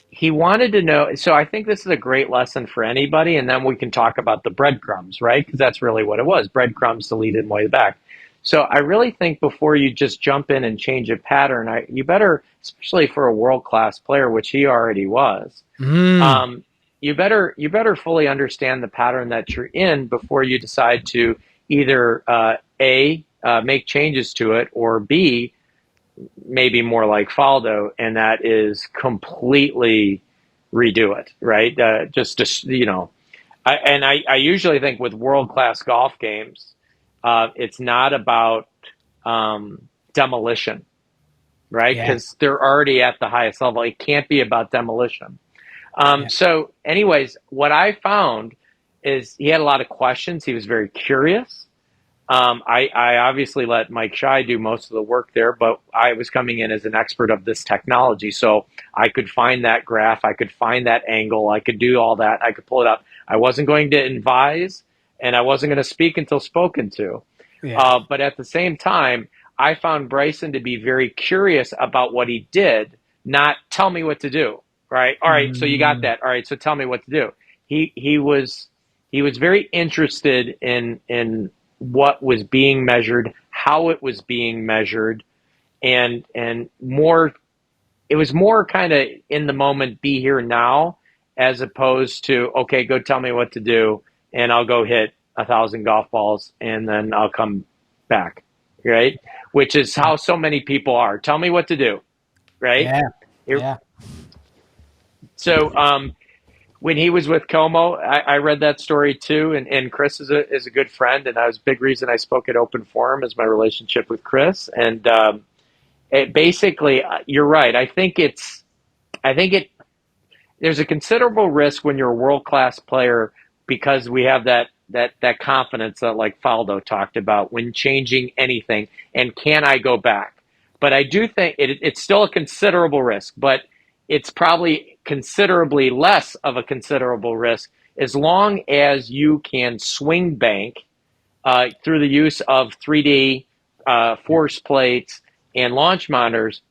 He wanted to know. So I think this is a great lesson for anybody. And then we can talk about the breadcrumbs, right? Because that's really what it was, breadcrumbs to lead him way back. So I really think before you just jump in and change a pattern, you better, especially for a world class player, which he already was, Mm. um, you better fully understand the pattern that you're in before you decide to either make changes to it, or b, maybe more like Faldo, and that is completely redo it, right? I usually think with world class golf games, it's not about demolition, right? Yeah. Because they're already at the highest level. It can't be about demolition. Yeah. So, anyways, what I found is he had a lot of questions. He was very curious. I obviously let Mike Shy do most of the work there, but I was coming in as an expert of this technology. So I could find that graph, I could find that angle, I could do all that, I could pull it up. I wasn't going to advise, and I wasn't going to speak until spoken to. Yeah. But at the same time, I found Bryson to be very curious about what he did, not tell me what to do. Right? All right, so you got Mm. that. All right, so tell me what to do. He was very interested in what was being measured, how it was being measured, and more. It was more kind of in the moment, be here now, as opposed to okay, go tell me what to do, and I'll go hit 1,000 golf balls, and then I'll come back, right? Which is Yeah. how so many people are. Tell me what to do, right? Yeah. It, Yeah. so when he was with Como, I read that story too, and Chris is a good friend, and that was a big reason I spoke at Open Forum is my relationship with Chris, and it basically, you're right. I think it there's a considerable risk when you're a world class player because we have that confidence that like Faldo talked about when changing anything, and can I go back? But I do think it's still a considerable risk, but it's probably considerably less of a considerable risk as long as you can swing bank through the use of 3D Yeah. force plates and launch monitors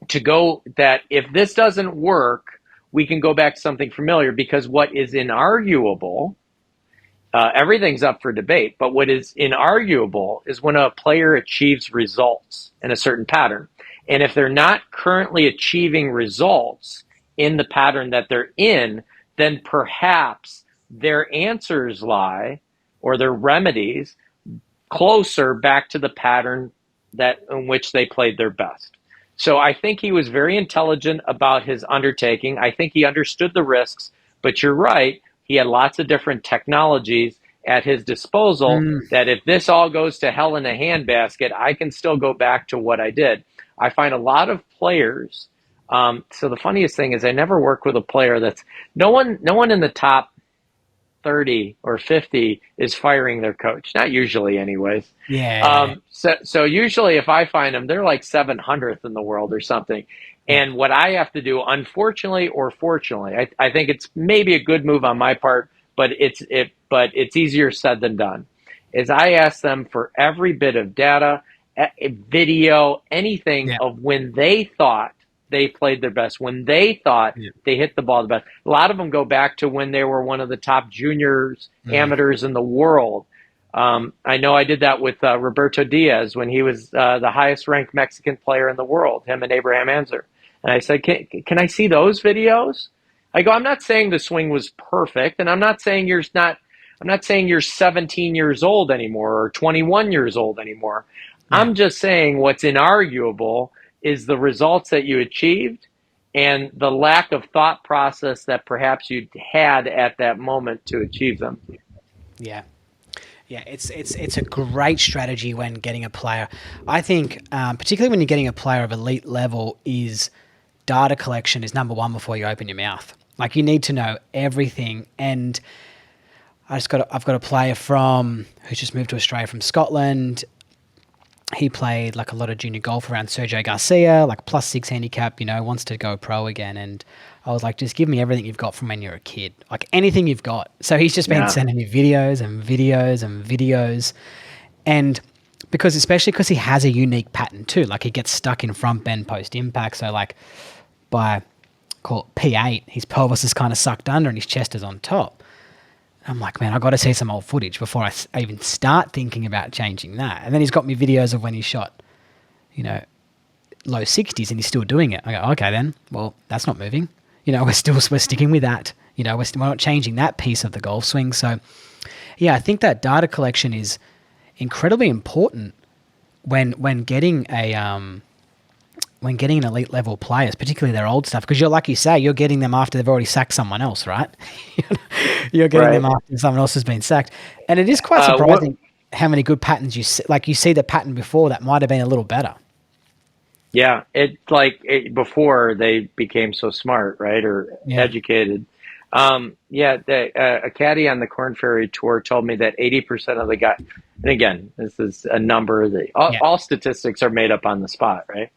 to go that if this doesn't work, we can go back to something familiar because what is inarguable, everything's up for debate, but what is inarguable is when a player achieves results in a certain pattern. And if they're not currently achieving results in the pattern that they're in, then perhaps their answers lie or their remedies closer back to the pattern that in which they played their best. So I think he was very intelligent about his undertaking. I think he understood the risks, but you're right, he had lots of different technologies at his disposal Mm. that if this all goes to hell in a handbasket, I can still go back to what I did. I find a lot of players. So the funniest thing is I never work with a player that's no one in the top 30 or 50 is firing their coach. Not usually, anyways. Yeah. So usually, if I find them, they're like 700th in the world or something. Yeah. And what I have to do, unfortunately or fortunately, I think it's maybe a good move on my part, but it's easier said than done. is I ask them for every bit of data, video, anything Yeah. of when they thought they played their best, when they thought Yeah. they hit the ball the best. A lot of them go back to when they were one of the top juniors, Mm. amateurs in the world. I know I did that with Roberto Diaz when he was the highest ranked Mexican player in the world, him and Abraham Anser. And I said, can I see those videos? I go, I'm not saying the swing was perfect, and I'm not saying you're 17 years old anymore or 21 years old anymore. Yeah. I'm just saying what's inarguable is the results that you achieved and the lack of thought process that perhaps you had at that moment to achieve them. Yeah. Yeah, it's a great strategy when getting a player. I think, particularly when you're getting a player of elite level, is data collection is number one before you open your mouth. Like you need to know everything. And I've got a player who's just moved to Australia from Scotland. He played like a lot of junior golf around Sergio Garcia, like +6 handicap, wants to go pro again. And I was like, just give me everything you've got from when you're a kid, like anything you've got. So he's just been Yeah. sending me videos and videos and videos. And especially because he has a unique pattern too, like he gets stuck in front bend post impact. So like by call it P8, his pelvis is kind of sucked under and his chest is on top. I'm like, man, I got to see some old footage before I even start thinking about changing that. And then he's got me videos of when he shot, you know, low 60s and he's still doing it. I go, okay, then, well, that's not moving. We're sticking with that. We're not changing that piece of the golf swing. So, yeah, I think that data collection is incredibly important when getting an elite level players, particularly their old stuff, because like you say, you're getting them after they've already sacked someone else, right? You're getting them Right. after someone else has been sacked, and it is quite What surprising how many good patterns you see. Like you see the pattern before that might have been a little better. Yeah, before they became so smart, right, or Yeah, educated. A caddy on the Corn Ferry Tour told me that 80% of the guys, and again, this is a number that yeah, all statistics are made up on the spot, right?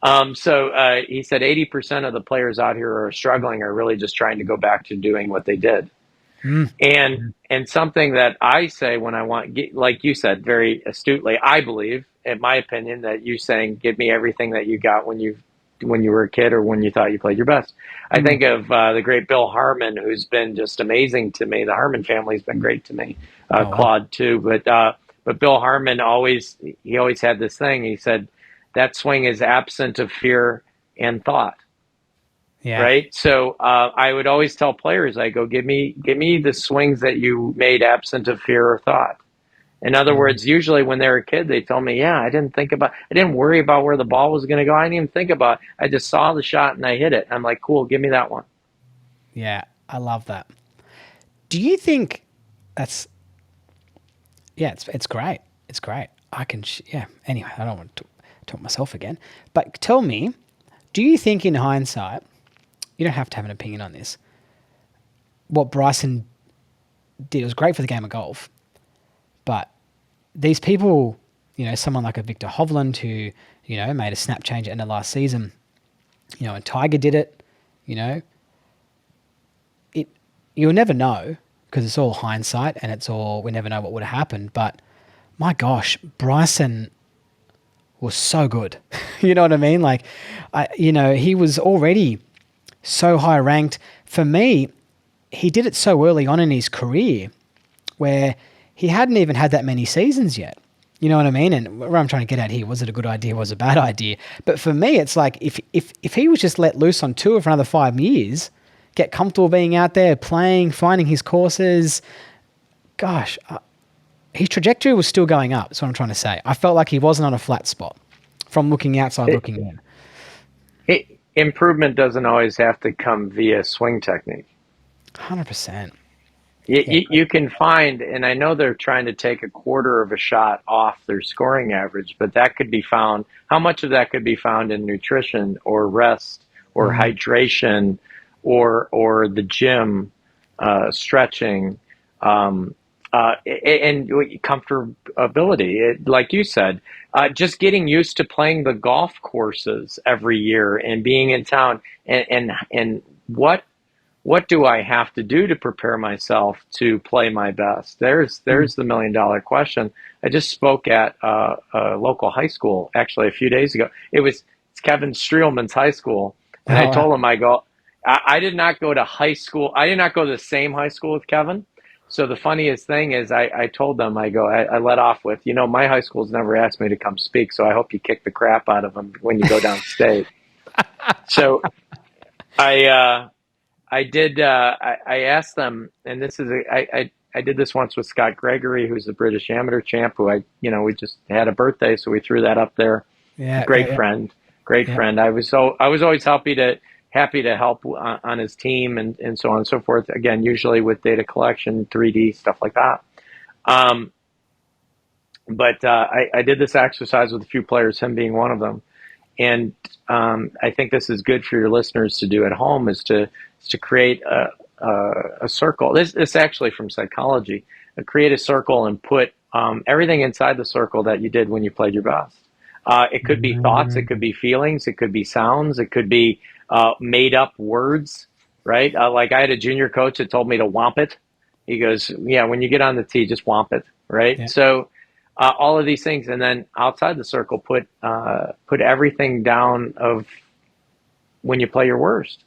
He said 80% of the players out here are struggling, are really just trying to go back to doing what they did. mm, And something that I say when I like you said very astutely, I believe, in my opinion, that you saying, "Give me everything that you got when you were a kid or when you thought you played your best." I mm. think of the great Bill Harmon, who's been just amazing to me. The Harmon family's been great to me. Oh wow, Claude too, but Bill Harmon always had this thing. He said that swing is absent of fear and thought, yeah, right? So I would always tell players, I go, give me the swings that you made absent of fear or thought. In other mm, words, usually when they're a kid, they tell me, yeah, I didn't worry about where the ball was going to go. I didn't even think about it. I just saw the shot and I hit it. I'm like, cool, give me that one. yeah. I love that. Do you think that's yeah? It's great. It's great. Yeah. Anyway, I don't want to talk myself again, but tell me, do you think in hindsight, you don't have to have an opinion on this, what Bryson did was great for the game of golf, but these people, someone like a Victor Hovland who, made a snap change at the end of last season, and Tiger did it, you know, it you'll never know because it's all hindsight and we never know what would have happened. But my gosh, Bryson was so good. You know what I mean? Like, he was already so high ranked. For me, he did it so early on in his career where he hadn't even had that many seasons yet. You know what I mean? And where I'm trying to get at here, was it a good idea? Was it a bad idea? But for me, it's like if he was just let loose on tour for another 5 years, get comfortable being out there, playing, finding his courses, gosh, his trajectory was still going up. That's what I'm trying to say. I felt like he wasn't on a flat spot from looking outside, It, looking in. Improvement doesn't always have to come via swing technique. 100%. Yeah. You can find, and I know they're trying to take a quarter of a shot off their scoring average, but that could be found. How much of that could be found in nutrition or rest or Mm, hydration or the gym, stretching, and comfortability? Like you said, just getting used to playing the golf courses every year and being in town, and what what do I have to do to prepare myself to play my best? There's the $1 million question. I just spoke at a local high school actually a few days ago. It's Kevin Streelman's high school, and I Oh, told him I did not go to high school. I did not go to the same high school with Kevin. So the funniest thing is I told them, I let off with, my high school's never asked me to come speak, so I hope you kick the crap out of them when you go downstate. So I I did. I asked them, and this is I did this once with Scott Gregory, who's the British amateur champ. Who we just had a birthday, so we threw that up there. yeah, Great yeah, friend, great yeah, friend. I was always happy to help on his team and so on and so forth. Again, usually with data collection, 3D stuff like that. Um, but I did this exercise with a few players, him being one of them. And I think this is good for your listeners to do at home is to create a circle. This actually from psychology. Create a circle and put everything inside the circle that you did when you played your best. It could be thoughts, it could be feelings, it could be sounds, it could be made up words, right? Like I had a junior coach that told me to whomp it. He goes, yeah, when you get on the tee, just whomp it, right? yeah. So all of these things, and then outside the circle, put everything down of when you play your worst,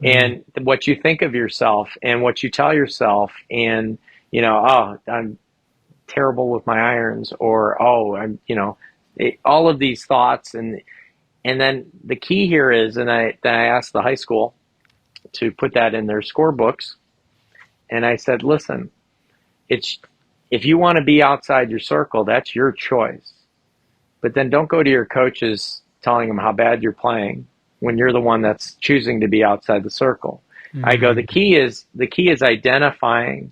and what you think of yourself, and what you tell yourself, and oh, I'm terrible with my irons, or oh, all of these thoughts, and then the key here is, and I asked the high school to put that in their scorebooks, and I said, listen, it's if you want to be outside your circle, that's your choice. But then don't go to your coaches telling them how bad you're playing when you're the one that's choosing to be outside the circle. I go, the key is identifying.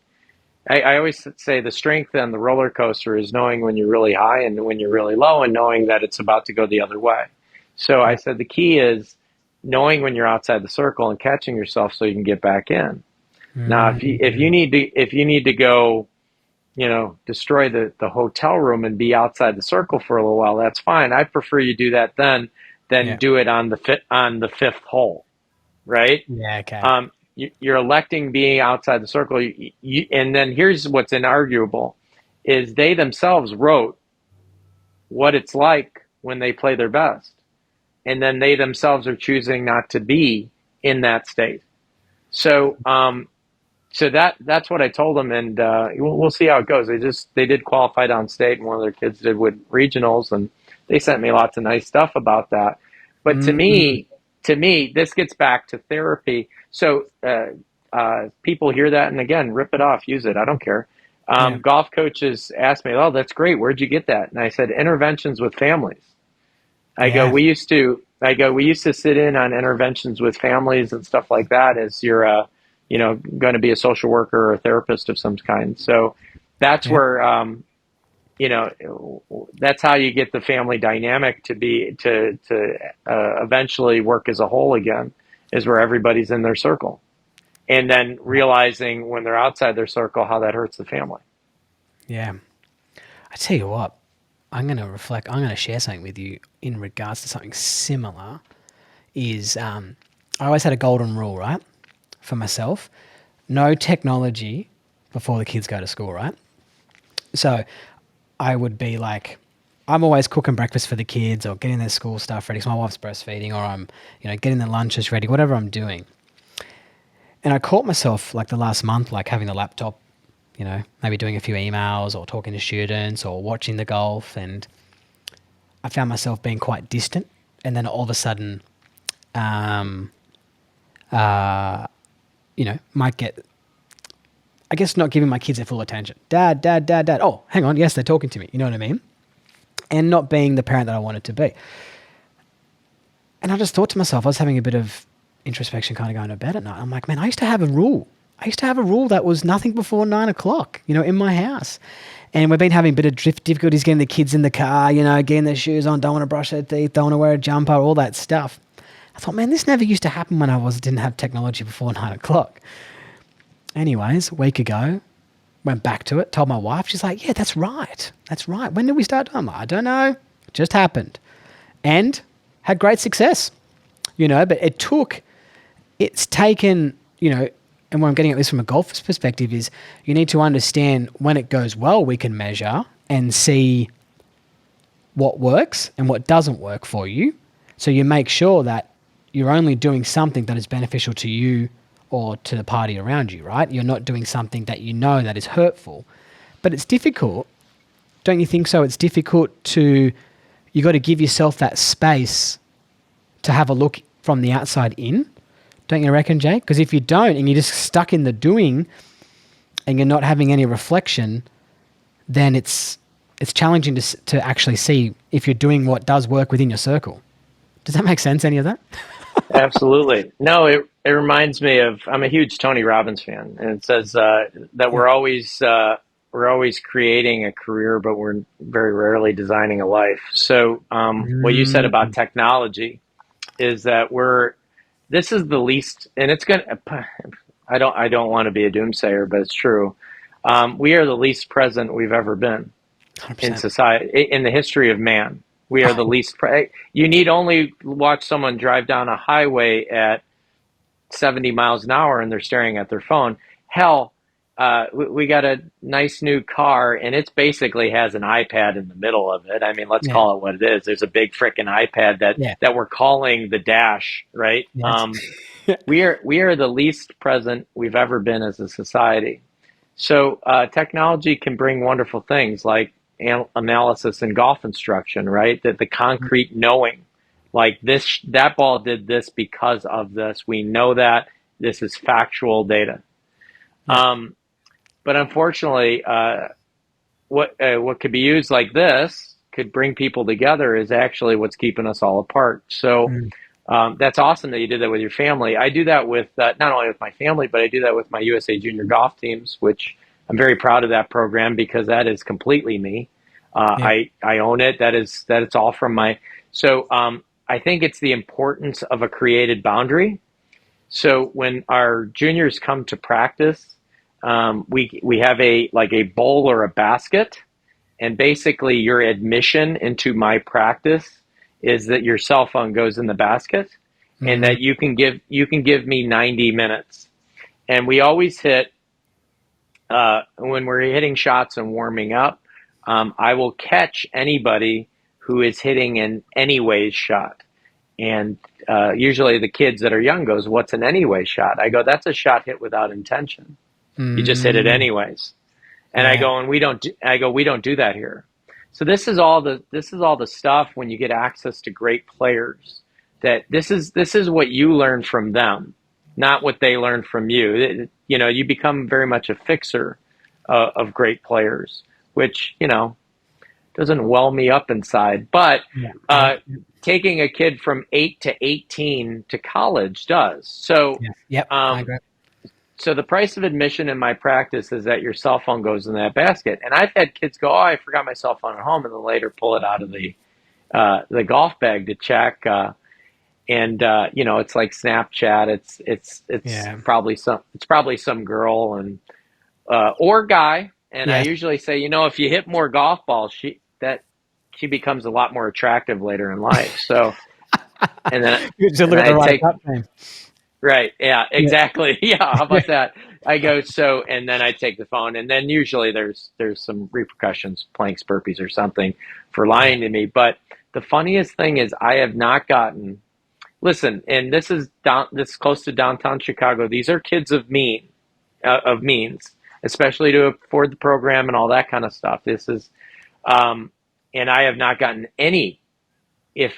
I always say the strength on the roller coaster is knowing when you're really high and when you're really low, and knowing that it's about to go the other way. So I said the key is knowing when you're outside the circle and catching yourself so you can get back in. Now, if you need to go, destroy the hotel room and be outside the circle for a little while, that's fine. I prefer you do that than Yeah. do it on the fifth hole, right? Yeah, okay. You're electing being outside the circle, and then here's what's inarguable, is they themselves wrote what it's like when they play their best, and then they themselves are choosing not to be in that state. So so that's what I told them, and we'll see how it goes. They did qualify downstate, and one of their kids did with regionals, and they sent me lots of nice stuff about that. But to me, this gets back to therapy. So people hear that, and again, rip it off, use it. I don't care. Yeah. Golf coaches ask me, "Oh, that's great. Where'd you get that?" And I said, "Interventions with families." Yeah. We used to sit in on interventions with families and stuff like that as you're going to be a social worker or a therapist of some kind. So that's Yeah. where that's how you get the family dynamic to eventually work as a whole again, is where everybody's in their circle, and then realizing when they're outside their circle how that hurts the family. Yeah. I tell you what, I'm going to reflect. I'm going to share something with you in regards to something similar. Is I always had a golden rule, right, for myself: no technology before the kids go to school, right? So I would be like, I'm always cooking breakfast for the kids or getting their school stuff ready. So my wife's breastfeeding, or I'm, getting their lunches ready, whatever I'm doing. And I caught myself like the last month, like having the laptop, maybe doing a few emails or talking to students or watching the golf. And I found myself being quite distant. And then all of a sudden, might get, I guess, not giving my kids their full attention. Dad, dad, dad, dad. Oh, hang on. Yes, they're talking to me. You know what I mean? And not being the parent that I wanted to be. And I just thought to myself, I was having a bit of introspection kind of going to bed at night. I'm like, man, I used to have a rule. I used to have a rule that was nothing before 9 o'clock, in my house. And we've been having a bit of difficulties getting the kids in the car, getting their shoes on, don't want to brush their teeth, don't want to wear a jumper, all that stuff. I thought, man, this never used to happen when I didn't have technology before 9 o'clock. Anyways, a week ago, went back to it, told my wife. She's like, yeah, that's right. That's right. When did we start? I'm like, I don't know. It just happened. And had great success, but it's taken, and what I'm getting at this from a golfer's perspective is you need to understand when it goes well, we can measure and see what works and what doesn't work for you. So you make sure that you're only doing something that is beneficial to you or to the party around you, right? You're not doing something that you know that is hurtful. But it's difficult, don't you think so? It's difficult to, you got to give yourself that space to have a look from the outside in. Don't you reckon, Jake? Because if you don't and you're just stuck in the doing and you're not having any reflection, then it's challenging to actually see if you're doing what does work within your circle. Does that make sense, any of that? Absolutely. No, it reminds me of, I'm a huge Tony Robbins fan, and it says that we're always creating a career, but we're very rarely designing a life. So what you said about Mm. technology is that this is the least, and it's gonna. I don't want to be a doomsayer, but it's true. We are the least present we've ever been in 100%. society, in the history of man. We are the least. You need only watch someone drive down a highway at 70 miles an hour and they're staring at their phone. Hell, we got a nice new car and it basically has an iPad in the middle of it. I mean, let's Yeah. call it what it is. There's a big freaking iPad Yeah. that we're calling the dash, right? Yes. We are the least present we've ever been as a society. So technology can bring wonderful things like analysis and golf instruction, right? That the concrete knowing, like this, that ball did this because of this. We know that this is factual data. Yeah. But unfortunately, what could be used like this could bring people together is actually what's keeping us all apart. So Mm. that's awesome that you did that with your family. I do that with not only with my family, but I do that with my USA Junior golf teams, which I'm very proud of that program because that is completely me. Yeah. I own it. That it's all from my. So I think it's the importance of a created boundary. So when our juniors come to practice, we have a bowl or a basket, and basically your admission into my practice is that your cell phone goes in the basket, and Mm. that you can give me 90 minutes. And we always hit when we're hitting shots and warming up. I will catch anybody who is hitting an anyways shot. And usually the kids that are young goes, "What's an anyway shot?" I go, "That's a shot hit without intention. You just hit it Mm. anyways." And I Yeah. go, we don't do that here. So this is all the stuff when you get access to great players, that this is what you learn from them, not what they learn from you. You know, you become very much a fixer of great players, which, you know, doesn't well me up inside. But Yeah. Yeah. uh, taking a kid from 8 to 18 to college does. So Yeah. Yep. I um, agree. so the price of admission in my practice is that your cell phone goes in that basket. And I've had kids go, "Oh, I forgot my cell phone at home," and then later pull it out of the golf bag to check. And you know, it's like Snapchat. Yeah. It's probably some girl and or guy. And I Yes. usually say, you know, if you hit more golf balls, she becomes a lot more attractive later in life. So and then You just and look at I the right take putt name. Right. Yeah, Yeah. exactly. Yeah, how about that? I go, so, and then I take the phone, and then usually there's some repercussions, planks, burpees, or something for Yeah. lying to me. But the funniest thing is I have not gotten, listen, and this is close to downtown Chicago. These are kids of means, especially to afford the program and all that kind of stuff. This is um and I have not gotten if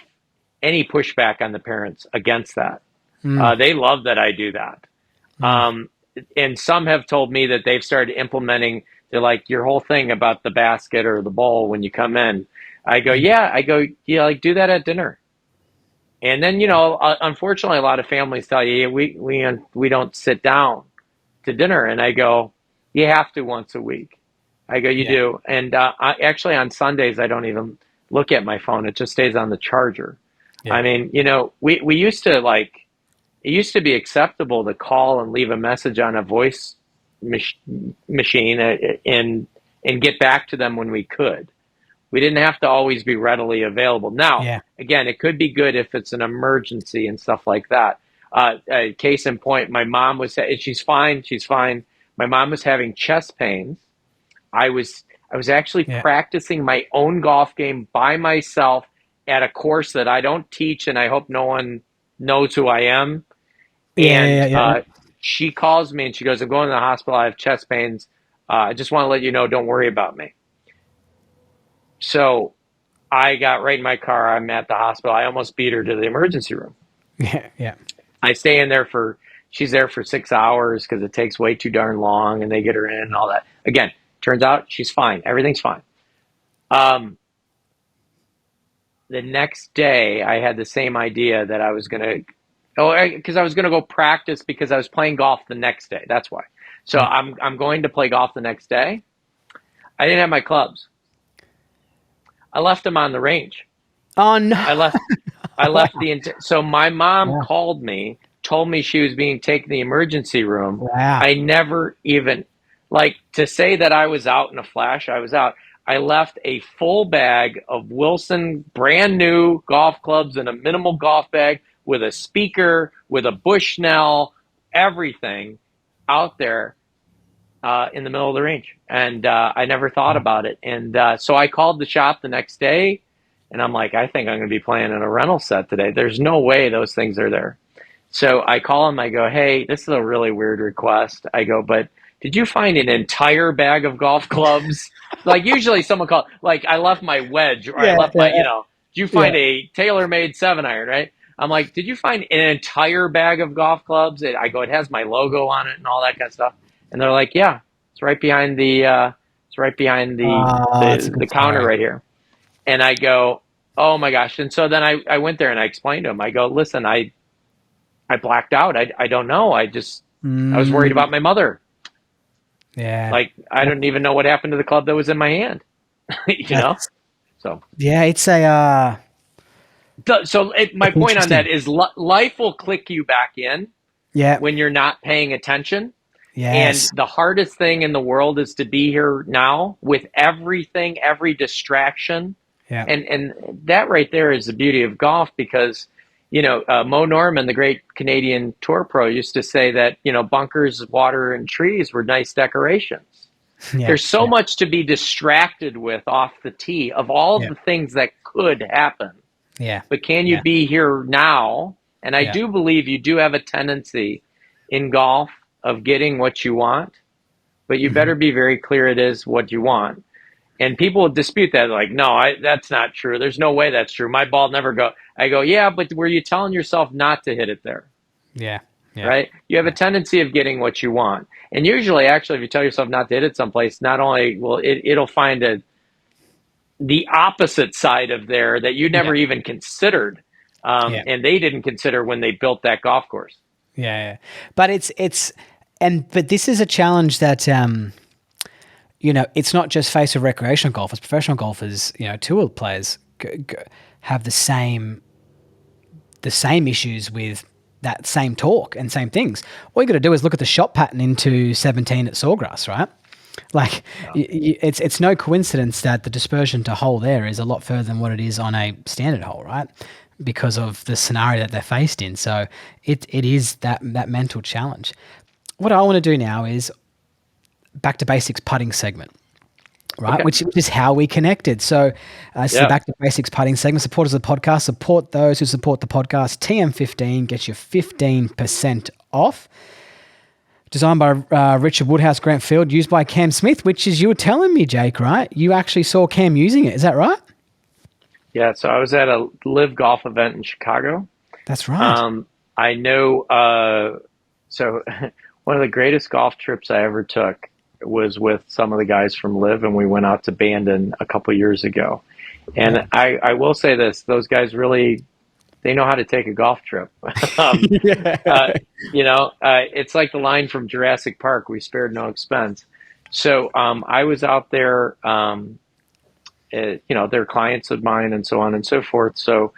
any pushback on the parents against that. Mm. They love that I do that. Mm. Um, and some have told me that they've started implementing, they're like, your whole thing about the basket or the bowl when you come in. I go, Yeah. yeah. I go, yeah, like do that at dinner. And then, you know, unfortunately, a lot of families tell you, "Yeah, we don't sit down to dinner." And I go, you have to once a week. I go, you Yeah. do. And actually on Sundays, I don't even look at my phone. It just stays on the charger. I Yeah. mean, you know, we used to like, it used to be acceptable to call and leave a message on a voice mach- machine and get back to them when we could. We didn't have to always be readily available. Now, Yeah. again, it could be good if it's an emergency and stuff like that. Case in point, my mom was, she's fine. She's fine. My mom was having chest pains. I was, I was actually Yeah. practicing my own golf game by myself at a course that I don't teach, and I hope no one knows who I am. Yeah. And Yeah. Yeah. she calls me and she goes, "I'm going to the hospital. I have chest pains. I just want to let you know, don't worry about me." So I got right in my car. I'm at the hospital. I almost beat her to the emergency room. Yeah. Yeah. I stay in there for, she's there for 6 hours because it takes way too darn long, and they get her in and all that. Again, turns out she's fine. Everything's fine. Um, the next day, I had the same idea that I was going to, because I was going to go practice because I was playing golf the next day. That's why. So Yeah. I'm going to play golf the next day. I didn't have my clubs. I left them on the range. Oh no. I left I Wow. left so my mom Wow. called me, told me she was being taken to the emergency room. Wow. I never even, like, to say that I was out in a flash, I was out. I left a full bag of Wilson brand new golf clubs in a minimal golf bag with a speaker, with a Bushnell, everything out there in the middle of the range. And I never thought about it. And so I called the shop the next day, and I'm like, I think I'm going to be playing in a rental set today. There's no way those things are there. So I call him. I go, "Hey, this is a really weird request." I go, "But did you find an entire bag of golf clubs?" Like, usually someone called, like, I left my wedge, or I Yeah. left my, Yeah. did you Yeah. find a tailor-made 7-iron, right? I'm like, "Did you find an entire bag of golf clubs?" I go, "It has my logo on it and all that kind of stuff." And they're like, "Yeah, it's right behind Oh, it's a the good counter story. right here." And I go, "Oh my gosh." And so then I went there and I explained to him. I go, "Listen, I blacked out. I don't know. I was worried Mm, about my mother. yeah. Like, I don't even know what happened to the club that was in my hand." you know? That's So, yeah. It's a my it's point on that interesting. is life will click you back in Yeah. when you're not paying attention. And Yes. the hardest thing in the world is to be here now with everything, every distraction. Yeah. And that right there is the beauty of golf, because, Mo Norman, the great Canadian tour pro, used to say that, bunkers, water, and trees were nice decorations. Yeah. There's so Yeah. much to be distracted with off the tee of all of Yeah. the things that could happen. Yeah. But can you Yeah. be here now? And I Yeah. do believe you do have a tendency in golf of getting what you want, but you Mhm. better be very clear it is what you want. And people will dispute that, like, "No, that's not true. There's no way that's true. My ball never go." I go, "Yeah, but were you telling yourself not to hit it there?" Yeah. Yeah. Right? You have a Yeah. tendency of getting what you want. And usually, actually, if you tell yourself not to hit it someplace, not only will it'll find the opposite side of there that you Yeah. never even considered. Yeah. And they didn't consider when they built that golf course. Yeah. Yeah. But but this is a challenge that it's not just faced with recreational golfers, professional golfers, tour players have the same issues with that same talk and same things. All you got to do is look at the shot pattern into 17 at Sawgrass, right? Like, Yeah. it's no coincidence that the dispersion to hole there is a lot further than what it is on a standard hole, right? Because of the scenario that they're faced in. So it is that mental challenge. What I want to do now is back to basics putting segment, right? Okay. Which is how we connected. So, this is the Yeah. back to basics putting segment. Supporters of the podcast, support those who support the podcast. TM15 gets you 15% off. Designed by Richard Woodhouse, Grant Field, used by Cam Smith, which is, you were telling me, Jake, right? You actually saw Cam using it. Is that right? Yeah. So I was at a live golf event in Chicago. That's right. Um, I know. So one of the greatest golf trips I ever took was with some of the guys from Live, and we went out to Bandon a couple years ago. Yeah. And I will say this: those guys really, they know how to take a golf trip. um, uh, Yeah. it's like the line from Jurassic Park: "We spared no expense." So I was out there. They're clients of mine, and so on and so forth. So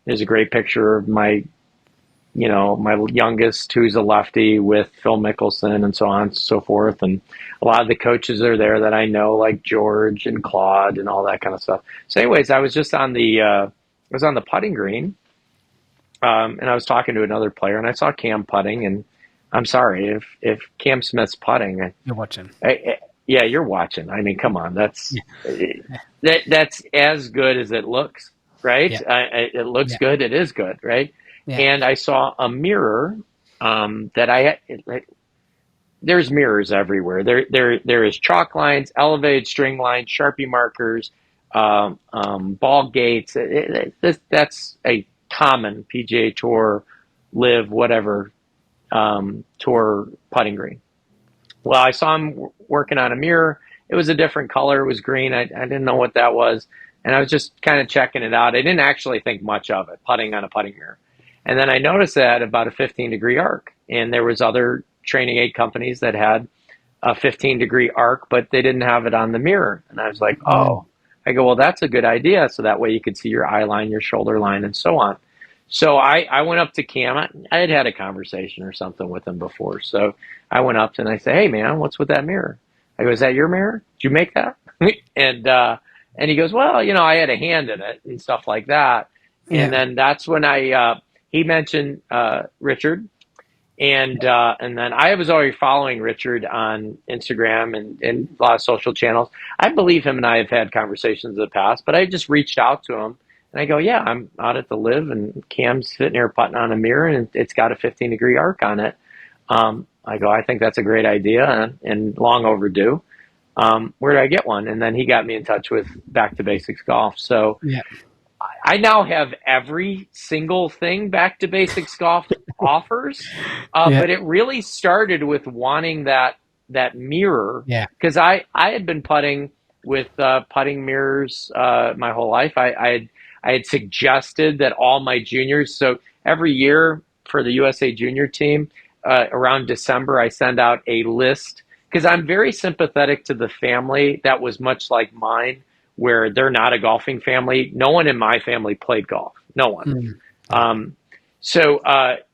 there's a great picture of my youngest, who's a lefty, with Phil Mickelson and so on and so forth. And a lot of the coaches are there that I know, like George and Claude and all that kind of stuff. So anyways, I was on the putting green, and I was talking to another player, and I saw Cam putting, and I'm sorry if Cam Smith's putting, You're watching. yeah, you're watching. I mean, come on, Yeah. that's as good as it looks, right? Yeah. It looks Yeah. good. It is good, right? Yeah. And I saw a mirror that there's mirrors everywhere. There is chalk lines, elevated string lines, Sharpie markers, ball gates. That's a common PGA Tour, live whatever tour putting green. Well, I saw him working on a mirror. It was a different color. It was green. I didn't know what that was. And I was just kind of checking it out. I didn't actually think much of it, putting on a putting mirror. And then I noticed that about a 15-degree arc. And there was other training aid companies that had a 15-degree arc, but they didn't have it on the mirror. And I was like, Mm. oh. I go, well, that's a good idea. So that way you could see your eye line, your shoulder line, and so on. So I went up to Cam. I had a conversation or something with him before. So I went up to him and I said, hey, man, what's with that mirror? I go, is that your mirror? Did you make that? And he goes, well, I had a hand in it and stuff like that. And Yeah. then that's when he mentioned Richard. And then I was already following Richard on Instagram and a lot of social channels. I believe him and I have had conversations in the past, but I just reached out to him and I go, yeah, I'm out at the live and Cam's sitting here putting on a mirror and it's got a 15-degree arc on it. I go, I think that's a great idea and long overdue. Where do I get one? And then he got me in touch with Back to Basics Golf. So Yeah. I now have every single thing Back to Basics Golf offers, Yeah. but it really started with wanting that mirror Yeah. because I had been putting with putting mirrors my whole life. I had suggested that all my juniors. So every year for the USA Junior team, around December, I send out a list because I'm very sympathetic to the family that was much like mine where they're not a golfing family. No one in my family played golf. No one. Mm. Yeah. So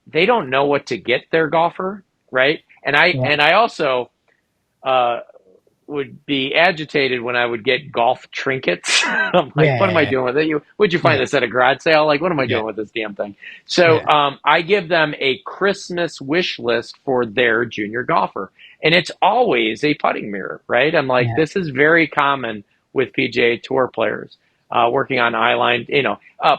they don't know what to get their golfer, right? Yeah. And I also uh, would be agitated when I would get golf trinkets. I'm like, what am I Yeah. doing with it? Would you find Yeah. this at a garage sale? Like, what am I Yeah. doing with this damn thing? So Yeah. I give them a Christmas wish list for their junior golfer, and it's always a putting mirror, right? I'm like, Yeah. this is very common with PGA Tour players working on eye line,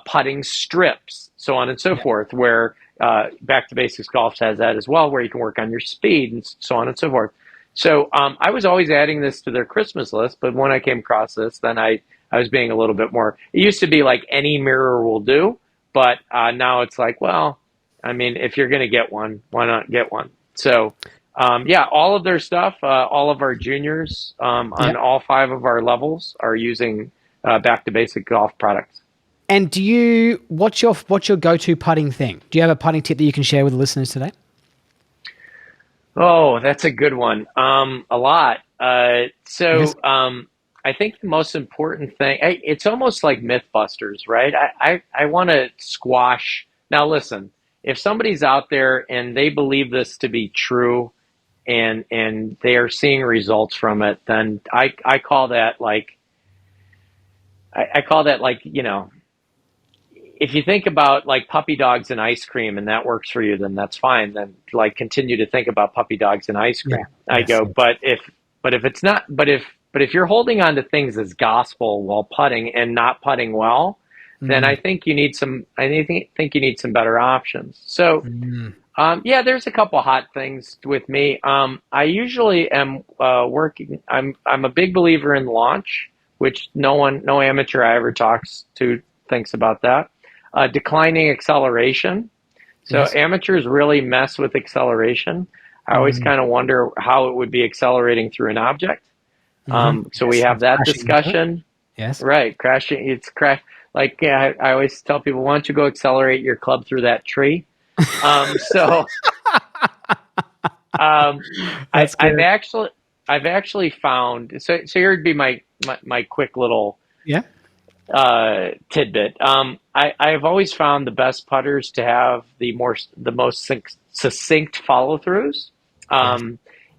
putting strips, so on and so Yeah. forth. Where Back to Basics Golf has that as well, where you can work on your speed and so on and so forth. So I was always adding this to their Christmas list, but when I came across this, then I was being a little bit more. It used to be like any mirror will do, but now it's like, well, I mean, if you're going to get one, why not get one? So yeah, all of their stuff, all of our juniors Yeah. on all 5 of our levels are using Back to Basic Golf products. And what's your go-to putting thing? Do you have a putting tip that you can share with the listeners today? Oh, that's a good one. A lot. Yes. I think the most important thing, it's almost like Mythbusters, right? I want to squash. Now, listen, if somebody's out there and they believe this to be true and they are seeing results from it, then I call that I call that if you think about like puppy dogs and ice cream and that works for you, then that's fine. Then like continue to think about puppy dogs and ice Yeah. cream. I Yes. go, but if it's not, but if you're holding on to things as gospel while putting and not putting well, then Mm. I think you need some better options. So Mm. yeah, there's a couple hot things with me. I usually am working. I'm a big believer in launch, which no amateur I ever talks to thinks about that. Declining acceleration. So Yes. amateurs really mess with acceleration. I always Mm. kind of wonder how it would be accelerating through an object. Mm-hmm. So we Yes. have It's that crashing into it. discussion. Yes. Right, crashing. It's crash. Like yeah, I always tell people, why don't you go accelerate your club through that tree? So um, That's good. I've actually found so here'd be my quick little Yeah. tidbit. I've always found the best putters to have the most succinct follow throughs. Yes.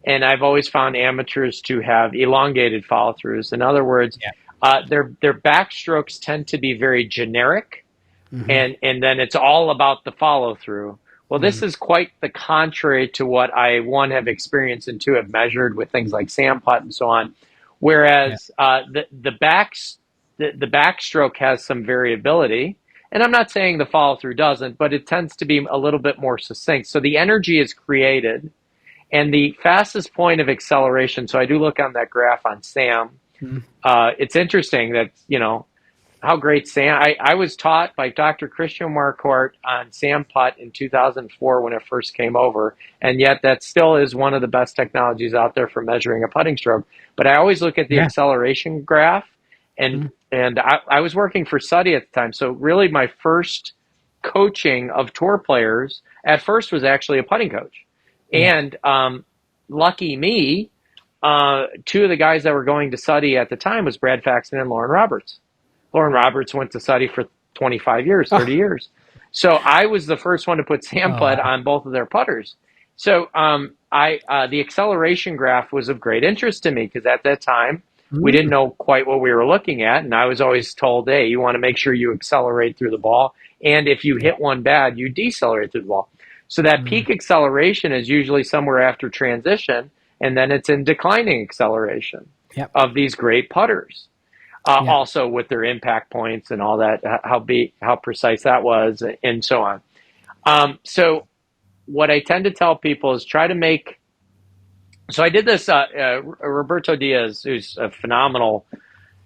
And I've always found amateurs to have elongated follow throughs. In other words, Yeah. their backstrokes tend to be very generic, and then it's all about the follow through. Well, this is quite the contrary to what I one have experienced and two have measured with things like sand putt and so on. Yeah. Whereas the backstroke has some variability, and I'm not saying the follow through doesn't, but it tends to be a little bit more succinct. So the energy is created, and the fastest point of acceleration. So I do look on that graph on Sam. Mm. It's interesting that how great Sam. I was taught by Dr. Christian Marquardt on Sam Putt in 2004 when it first came over, and yet that still is one of the best technologies out there for measuring a putting stroke. But I always look at the Yeah. acceleration graph, and Mm. I was working for Suddy at the time, so really my first coaching of tour players at first was actually a putting coach, Yeah. and lucky me, two of the guys that were going to Suddy at the time was Brad Faxon and Lauren Roberts. Lauren Roberts went to Suddy for 25 years, 30 Oh, years. So I was the first one to put sand oh putt wow. on both of their putters. So the acceleration graph was of great interest to me because at that time we didn't Mm. know quite what we were looking at, and I was always told, "Hey, you want to make sure you accelerate through the ball, and if you Yeah. hit one bad, you decelerate through the ball." So that Mm. peak acceleration is usually somewhere after transition, and then it's in declining acceleration Yep. of these great putters. Yep. Also with their impact points and all that, how precise that was, and so on. So what I tend to tell people is try to make. So I did this. Roberto Diaz, who's a phenomenal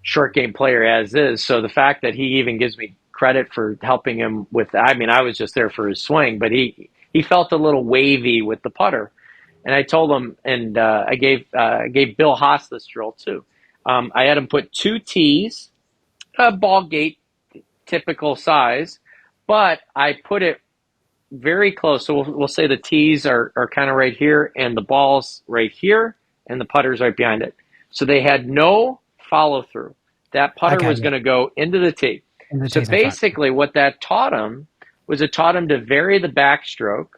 short game player as is. So the fact that he even gives me credit for helping him with, I mean, I was just there for his swing, but he felt a little wavy with the putter, and I told him, and I gave Bill Haas this drill too. I had him put two tees, a ball gate typical size, but I put it very close. So we'll say the tees are kind of right here, and the ball's right here, and the putter's right behind it. So they had no follow through. That putter Okay. was Yeah. going to go into the tee. And the So tea's in front. basically, what that taught him was it taught him to vary the backstroke,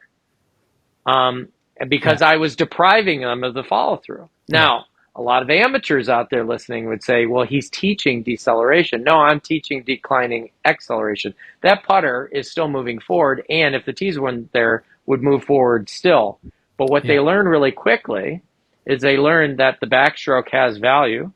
um, Yeah. because I was depriving them of the follow through. Yeah. Now, a lot of amateurs out there listening would say, well, he's teaching deceleration. No, I'm teaching declining acceleration. That putter is still moving forward, and if the tees weren't there, would move forward still. But what Yeah. they learned really quickly is they learned that the backstroke has value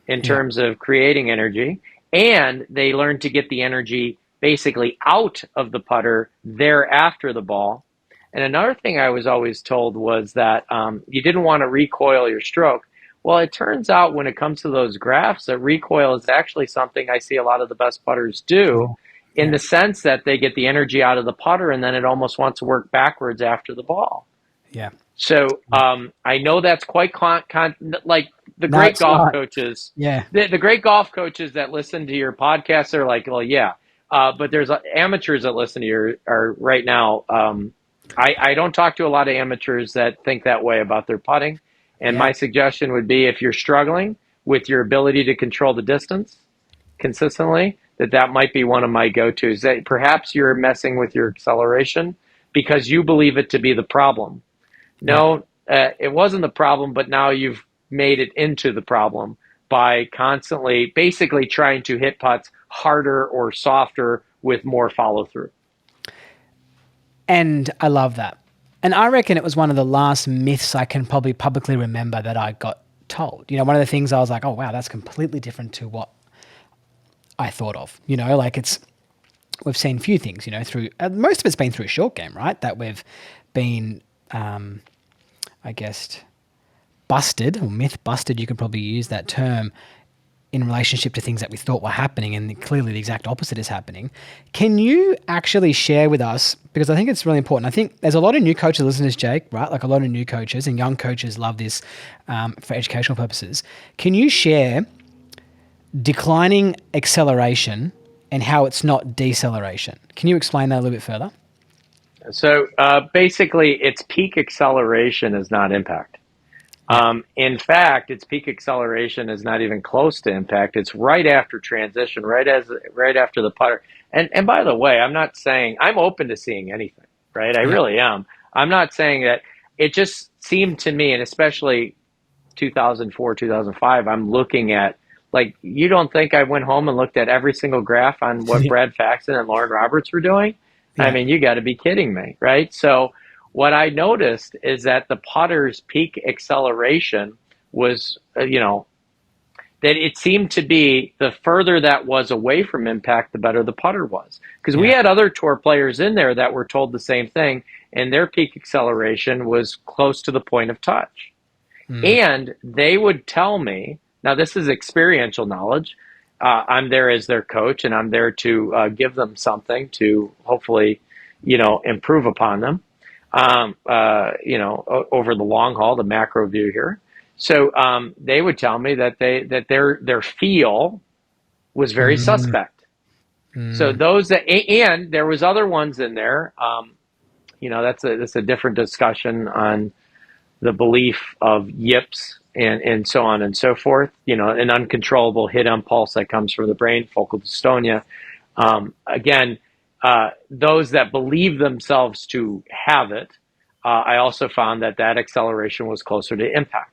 in Yeah. terms of creating energy, and they learned to get the energy basically out of the putter there after the ball. And another thing I was always told was that you didn't want to recoil your stroke. Well, it turns out when it comes to those graphs that recoil is actually something I see a lot of the best putters do, Cool. in Yeah. the sense that they get the energy out of the putter and then it almost wants to work backwards after the ball. Yeah. So I know that's quite like the No, great it's golf not. coaches. Yeah. The great golf coaches that listen to your podcast are like, well, yeah. But there's amateurs that listen to your are right now. I don't talk to a lot of amateurs that think that way about their putting. And Yeah. my suggestion would be if you're struggling with your ability to control the distance consistently, that might be one of my go-tos. That perhaps you're messing with your acceleration because you believe it to be the problem. Yeah. No, it wasn't the problem, but now you've made it into the problem by constantly, basically trying to hit putts harder or softer with more follow through. And I love that. And I reckon it was one of the last myths I can probably publicly remember that I got told. One of the things I was like, oh, wow, that's completely different to what I thought of. Like we've seen few things, through, most of it's been through short game, right? That we've been, I guess, busted or myth busted. You could probably use that term in relationship to things that we thought were happening, and clearly the exact opposite is happening. Can you actually share with us, because I think it's really important. I think there's a lot of new coaches listening to this, Jake, right? Like a lot of new coaches and young coaches love this for educational purposes. Can you share declining acceleration and how it's not deceleration? Can you explain that a little bit further? So basically, its peak acceleration is not impact. Yeah. In fact, its peak acceleration is not even close to impact. It's right after transition, right after the putter. And by the way, I'm not saying I'm open to seeing anything, right? I Yeah. really am. I'm not saying that. It just seemed to me, and especially 2004, 2005, I'm looking at Like, you don't think I went home and looked at every single graph on what Yeah. Brad Faxon and Lauren Roberts were doing? I Yeah. mean, you got to be kidding me, right? So what I noticed is that the putter's peak acceleration was, that it seemed to be the further that was away from impact, the better the putter was. Because we Yeah. had other tour players in there that were told the same thing, and their peak acceleration was close to the point of touch. Mm. And they would tell me, now this is experiential knowledge. I'm there as their coach, and I'm there to give them something to hopefully, improve upon them, over the long haul, the macro view here. So they would tell me that their feel was very Mm. suspect. So Mm. those that, and there was other ones in there. That's a different discussion on the belief of yips and so on and so forth. An uncontrollable hit impulse that comes from the brain, focal dystonia. Again, those that believe themselves to have it, I also found that acceleration was closer to impact.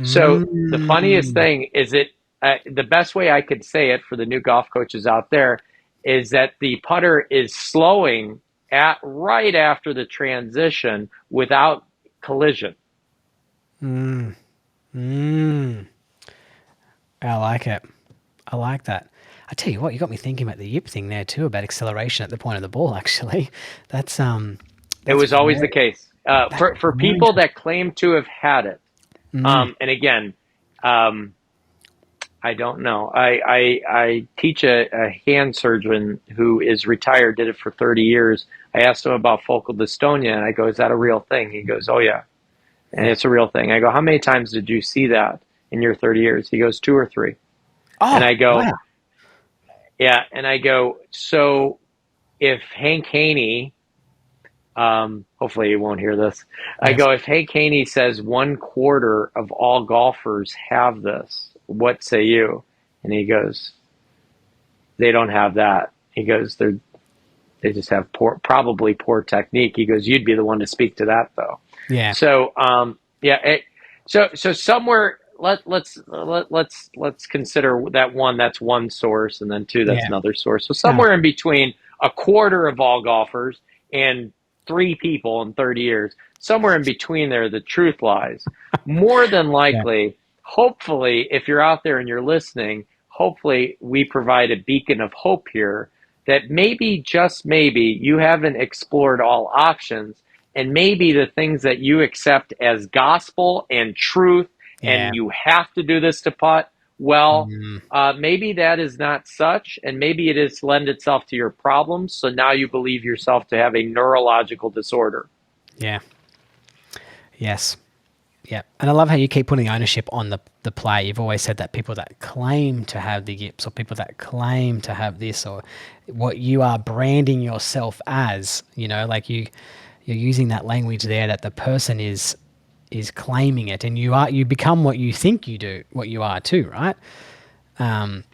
So the funniest Mm. thing is the best way I could say it for the new golf coaches out there is that the putter is slowing at right after the transition without collision. Mm. Mm. I like it. I like that. I tell you what, you got me thinking about the yip thing there too, about acceleration at the point of the ball. Actually, that's It that's was always the very case that's for very people interesting. that claim to have had it. Mm. And again, um, I don't know. I teach a hand surgeon who is retired, did it for 30 years. I asked him about focal dystonia, and I go, "Is that a real thing?" He goes, "Oh yeah, and Yeah. it's a real thing." I go, "How many times did you see that in your 30 years?" He goes, "Two or three." And Oh I go, wow. "Yeah." And I go, "So if Hank Haney, hopefully he won't hear this," I Yes. go, "If Hank Haney says 1/4 of all golfers have this, what say you?" And he goes, "They don't have that." He goes, they just have probably poor technique. He goes, "You'd be the one to speak to that, though." Yeah. So yeah, so somewhere let's consider that one, that's one source, and then two, that's Yeah. another source. So No. somewhere in between a quarter of all golfers and three people in 30 years, somewhere in between there, the truth lies. More than Yeah. likely, hopefully, if you're out there and you're listening, hopefully we provide a beacon of hope here that maybe, just maybe, you haven't explored all options, and maybe the things that you accept as gospel and truth, Yeah. and you have to do this to putt, well, Mm. maybe that is not such, and maybe it is lend itself to your problems. So now you believe yourself to have a neurological disorder. Yeah. Yes. Yeah. And I love how you keep putting ownership on the play. You've always said that people that claim to have the yips or people that claim to have this or what you are branding yourself as, like you're using that language there that the person is claiming it and you become what you think you do, what you are too, right?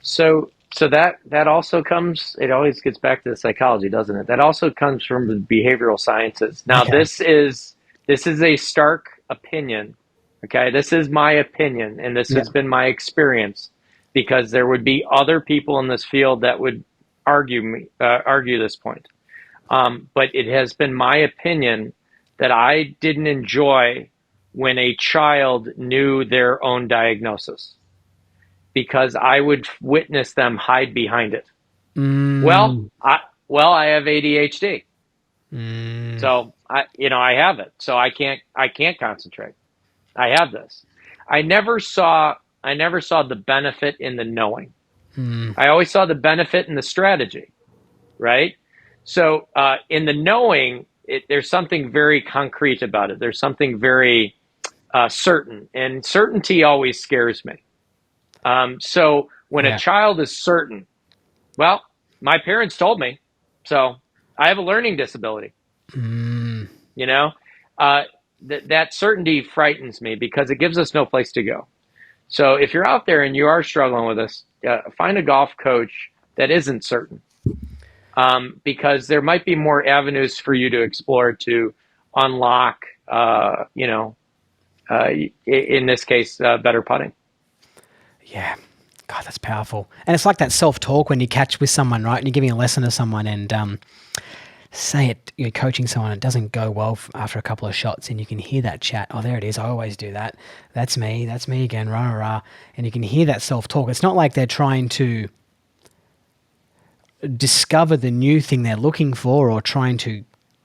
So that also comes. It always gets back to the psychology, doesn't it? That also comes from the behavioral sciences. Now, Okay. this is a stark opinion. Okay, this is my opinion, and this Yeah. has been my experience, because there would be other people in this field that would argue this point. But it has been my opinion that I didn't enjoy when a child knew their own diagnosis, because I would witness them hide behind it. Well, Mm, I have ADHD, mm, so I have it, so I can't concentrate. I have this. I never saw I never saw the benefit in the knowing. mm. I always saw the benefit in the strategy, right? So in the knowing, there's something very concrete about it. There's something very certain, and certainty always scares me. So when a Yeah. child is certain, well, my parents told me, so I have a learning disability. Mm, You know, uh, that certainty frightens me because it gives us no place to go. So if you're out there and you are struggling with this, find a golf coach that isn't certain, because there might be more avenues for you to explore to unlock, in this case, better putting. yeah. God, that's powerful. And it's like that self-talk when you catch with someone, right? And you're giving a lesson to someone and say it, you're coaching someone, it doesn't go well after a couple of shots, and you can hear that chat. Oh, there it is. I always do that. That's me again, rah, rah, rah. And you can hear that self-talk. It's not like they're trying to discover the new thing they're looking for or trying to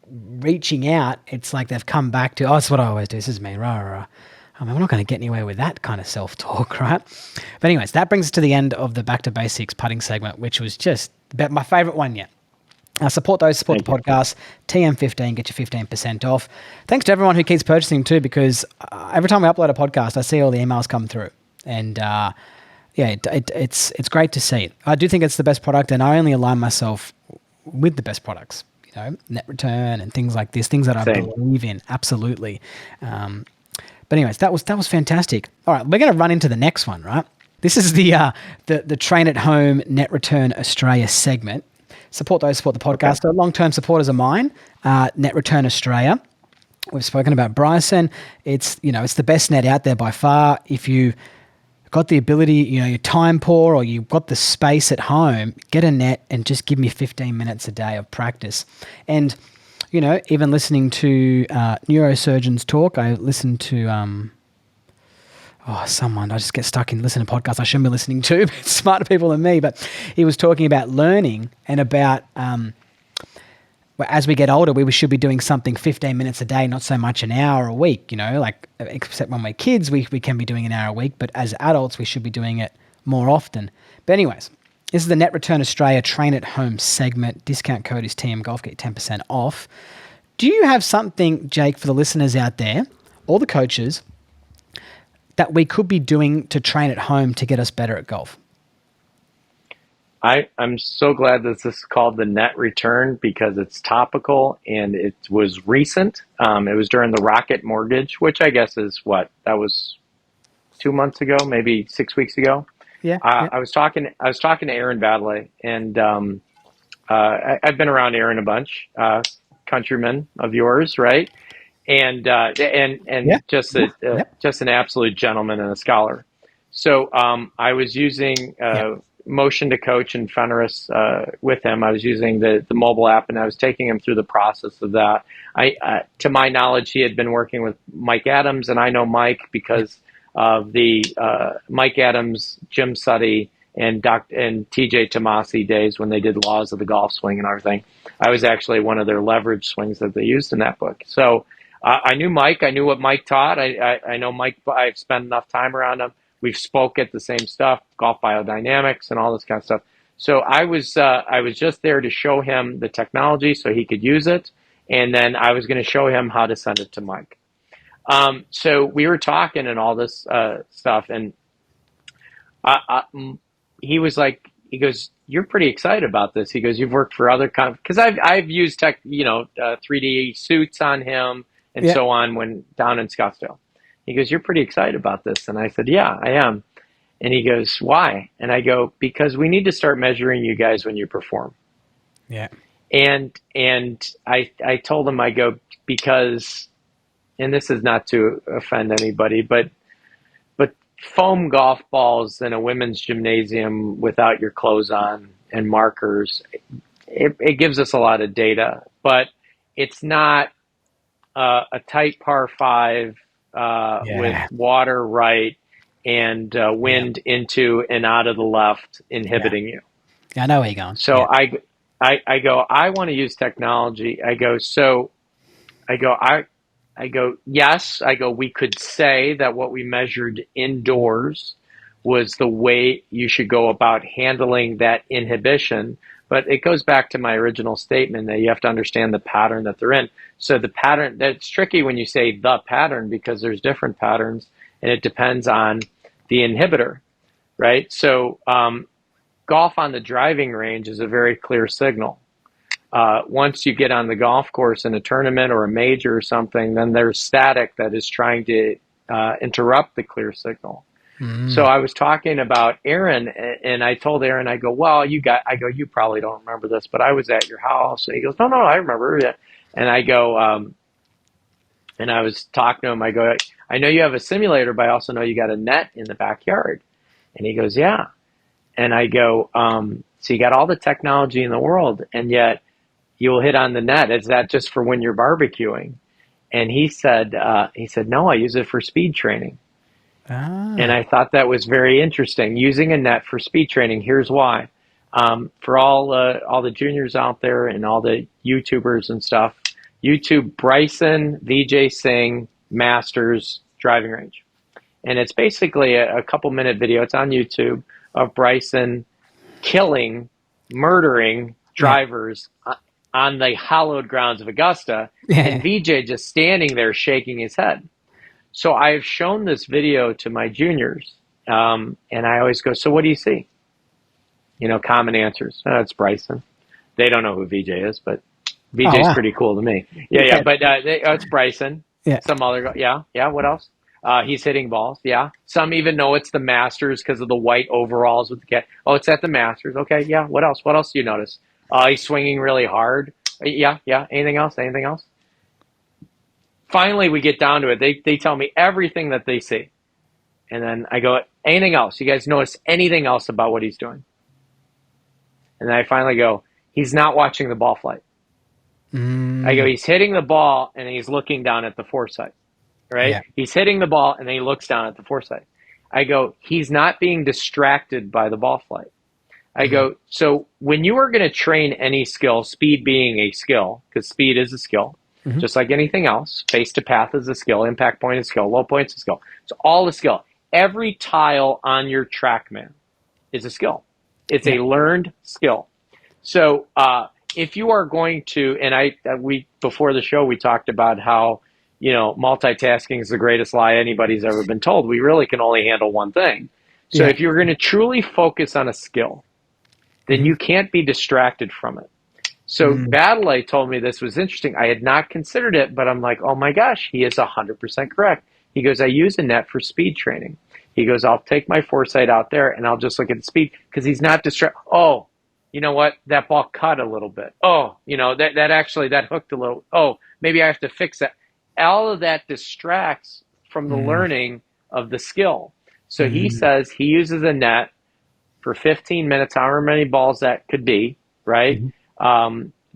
reaching out. It's like they've come back to, oh, that's what I always do. This is me, rah, rah, rah. I mean, we're not going to get anywhere with that kind of self-talk, right? But anyways, that brings us to the end of the Back to Basics putting segment, which was just about my favorite one yet. Support the podcast. TM15, get your 15% off. Thanks to everyone who keeps purchasing too, because every time we upload a podcast, I see all the emails come through. And it's great to see. I do think it's the best product, and I only align myself with the best products, net return and things like this, things that I believe in. Absolutely. But anyways, that was fantastic. All right, we're going to run into the next one, right? This is the Train at Home Net Return Australia segment. Support the podcast. Okay. Long-term supporters of mine, Net Return Australia. We've spoken about Bryson. It's the best net out there by far. If you got the ability, you're time poor or you've got the space at home, get a net and just give me 15 minutes a day of practice. And even listening to neurosurgeons talk, I listened to someone, I just get stuck in listening to podcasts I shouldn't be listening to, but smarter people than me, but he was talking about learning and about as we get older, we should be doing something 15 minutes a day, not so much an hour a week, except when we're kids, we can be doing an hour a week, but as adults, we should be doing it more often. But anyways, this is the Net Return Australia Train at Home segment. Discount code is TM Golf, get 10% off. Do you have something, Jake, for the listeners out there, or the coaches, that we could be doing to train at home to get us better at golf? I'm so glad that this is called the Net Return because it's topical and it was recent. It was during the Rocket Mortgage, which I guess is that was 2 months ago, maybe 6 weeks ago. Yeah. I was talking to Aaron Badley, and I've been around Aaron a bunch, countryman of yours, right? And just an absolute gentleman and a scholar. So I was using Motion to Coach and Fenris with him. I was using the mobile app, and I was taking him through the process of that. To my knowledge, he had been working with Mike Adams, and I know Mike because of the Mike Adams, Jim Sutty, and TJ Tomasi days when they did Laws of the Golf Swing and everything. I was actually one of their leverage swings that they used in that book. So I knew Mike. I knew what Mike taught. I know Mike. I've spent enough time around him. We've spoke at the same stuff, golf biodynamics and all this kind of stuff. So I was just there to show him the technology so he could use it, and then I was going to show him how to send it to Mike. So we were talking and all this stuff, and he was like, he goes, "You're pretty excited about this." He goes, "You've worked for other because I've used 3D suits on him and so on when down in Scottsdale." He goes, "You're pretty excited about this," and I said, "Yeah, I am." And he goes, "Why?" And I go, "Because we need to start measuring you guys when you perform." Yeah. And I told him, I go, because, and this is not to offend anybody, but foam golf balls in a women's gymnasium without your clothes on and markers, it gives us a lot of data, but it's not a tight par 5 with water right and wind into and out of the left inhibiting you. Yeah, I know where you're going. So I go, I want to use technology. I go, yes. I go, we could say that what we measured indoors was the way you should go about handling that inhibition. But it goes back to my original statement that you have to understand the pattern that they're in. So the pattern, that's tricky when you say the pattern because there's different patterns and it depends on the inhibitor, right? So golf on the driving range is a very clear signal. Once you get on the golf course in a tournament or a major or something, then there's static that is trying to interrupt the clear signal. So I was talking about Aaron, and I told Aaron, I go, well, you probably don't remember this, but I was at your house. And he goes, no, I remember it. And I go, and I was talking to him, I go, I know you have a simulator, but I also know you got a net in the backyard. And he goes, yeah. And I go, so you got all the technology in the world, and yet you'll hit on the net. Is that just for when you're barbecuing? And he said, no, I use it for speed training. And Ah, I thought that was very interesting. Using a net for speed training. Here's why. For all the juniors out there and all the YouTubers and stuff, YouTube Bryson Vijay Singh Masters driving range, and it's basically a couple-minute video. It's on YouTube of Bryson killing, murdering yeah, drivers on the hallowed grounds of Augusta, and yeah. Vijay just standing there shaking his head. So I've shown this video to my juniors, and I always go, so what do you see? Common answers. Oh, it's Bryson. They don't know who VJ is, but Oh VJ's wow. pretty cool to me. Yeah, yeah. Yeah, But it's Bryson. yeah. Some other, yeah, yeah. What else? He's hitting balls. Yeah. Some even know it's the Masters because of the white overalls with the cat. Oh, it's at the Masters. Okay. Yeah. What else? What else do you notice? He's swinging really hard. Yeah, yeah. Anything else? Anything else? Finally, we get down to it. They tell me everything that they see, and then I go, anything else? You guys notice anything else about what he's doing? And then I finally go, he's not watching the ball flight. I go, Mm, he's hitting the ball and he's looking down at the foresight, right? yeah. He's hitting the ball and then he looks down at the foresight. I go, he's not being distracted by the ball flight. I Mm, go, so when you are going to train any skill, speed being a skill, because speed is a skill, hmm. just like anything else, face to path is a skill, impact point is a skill, low point is a skill. It's all a skill. Every tile on your TrackMan is a skill. It's Yeah. a learned skill. So if you are going to, and we before the show we talked about how multitasking is the greatest lie anybody's ever been told. We really can only handle one thing. So Yeah. if you're going to truly focus on a skill, then Hmm. you can't be distracted from it. So Mm, Baddeley told me this was interesting. I had not considered it, but I'm like, oh my gosh, he is 100% correct. He goes, I use a net for speed training. He goes, I'll take my foresight out there and I'll just look at the speed because he's not distracted. Oh, you know what? That ball cut a little bit. Oh, that hooked a little. Oh, maybe I have to fix that. All of that distracts from the mm, learning of the skill. So he mm, says he uses a net for 15 minutes, however many balls that could be, right? mhm.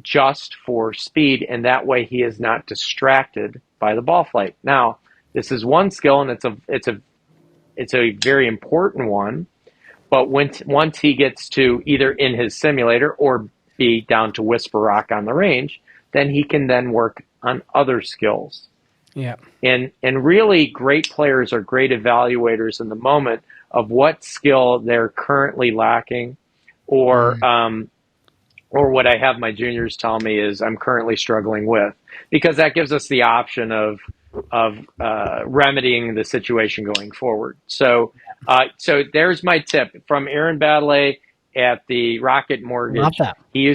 Just for speed, and that way he is not distracted by the ball flight. Now, this is one skill, and it's a very important one. But once he gets to either in his simulator or be down to Whisper Rock on the range, then he can then work on other skills. Yeah. And really great players are great evaluators in the moment of what skill they're currently lacking, or Mm, or what I have my juniors tell me is I'm currently struggling with, because that gives us the option of remedying the situation going forward. So there's my tip from Aaron Baddeley at the Rocket love Mortgage. that. He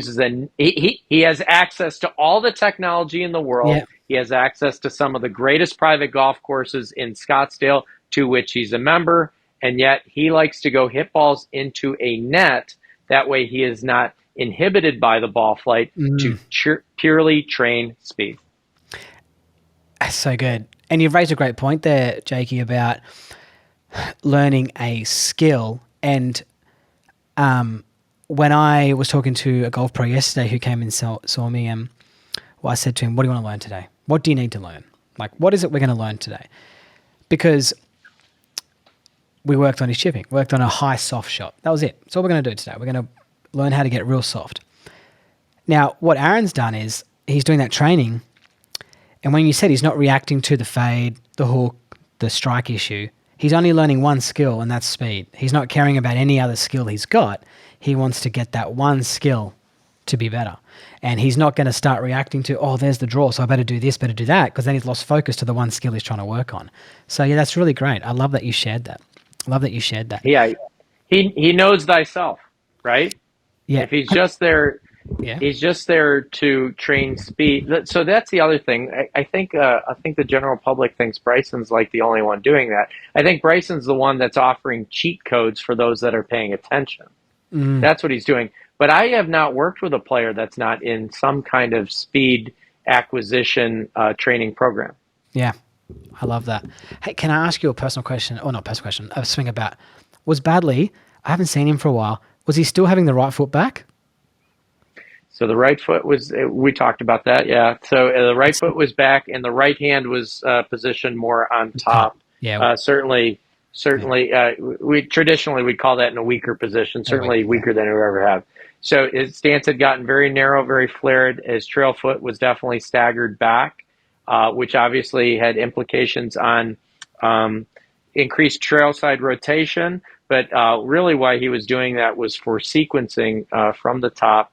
has access to all the technology in the world. Yeah. He has access to some of the greatest private golf courses in Scottsdale, to which he's a member, and yet he likes to go hit balls into a net. That way he is not inhibited by the ball flight to Mm, purely train speed. that's so good. And you've raised a great point there, Jakey, about learning a skill. And when I was talking to a golf pro yesterday who came and saw me, well, I said to him, what do you want to learn today? What do you need to learn? Like, what is it we're going to learn today? Because we worked on his chipping, worked on a high soft shot. That was it. That's all we're going to do today. We're going to learn how to get real soft. Now, what Aaron's done is he's doing that training. And when you said he's not reacting to the fade, the hook, the strike issue, he's only learning one skill, and that's speed. He's not caring about any other skill he's got. He wants to get that one skill to be better. And he's not going to start reacting to, oh, there's the draw, so I better do this, better do that, because then he's lost focus to the one skill he's trying to work on. So, yeah, that's really great. I love that you shared that. I love that you shared that. Yeah, he knows thyself, right? Yeah. If Yeah. he's just there to train speed. So that's the other thing. I think the general public thinks Bryson's like the only one doing that. I think Bryson's the one that's offering cheat codes for those that are paying attention. Mm, That's what he's doing. But I have not worked with a player that's not in some kind of speed acquisition training program. yeah. I love that. Hey, can I ask you a personal question? Or not personal question, a swing about. Was Badley, I haven't seen him for a while. Was he still having the right foot back? So the right foot was, we talked about that, yeah. So the right It's foot was back, and the right hand was positioned more on top. top. Yeah. Certainly, Yeah. we traditionally we call that in a weaker position, A week. certainly Yeah. weaker than we ever have. So his stance had gotten very narrow, very flared. His trail foot was definitely staggered back, which obviously had implications on um, increased trail side rotation. But really, why he was doing that was for sequencing from the top.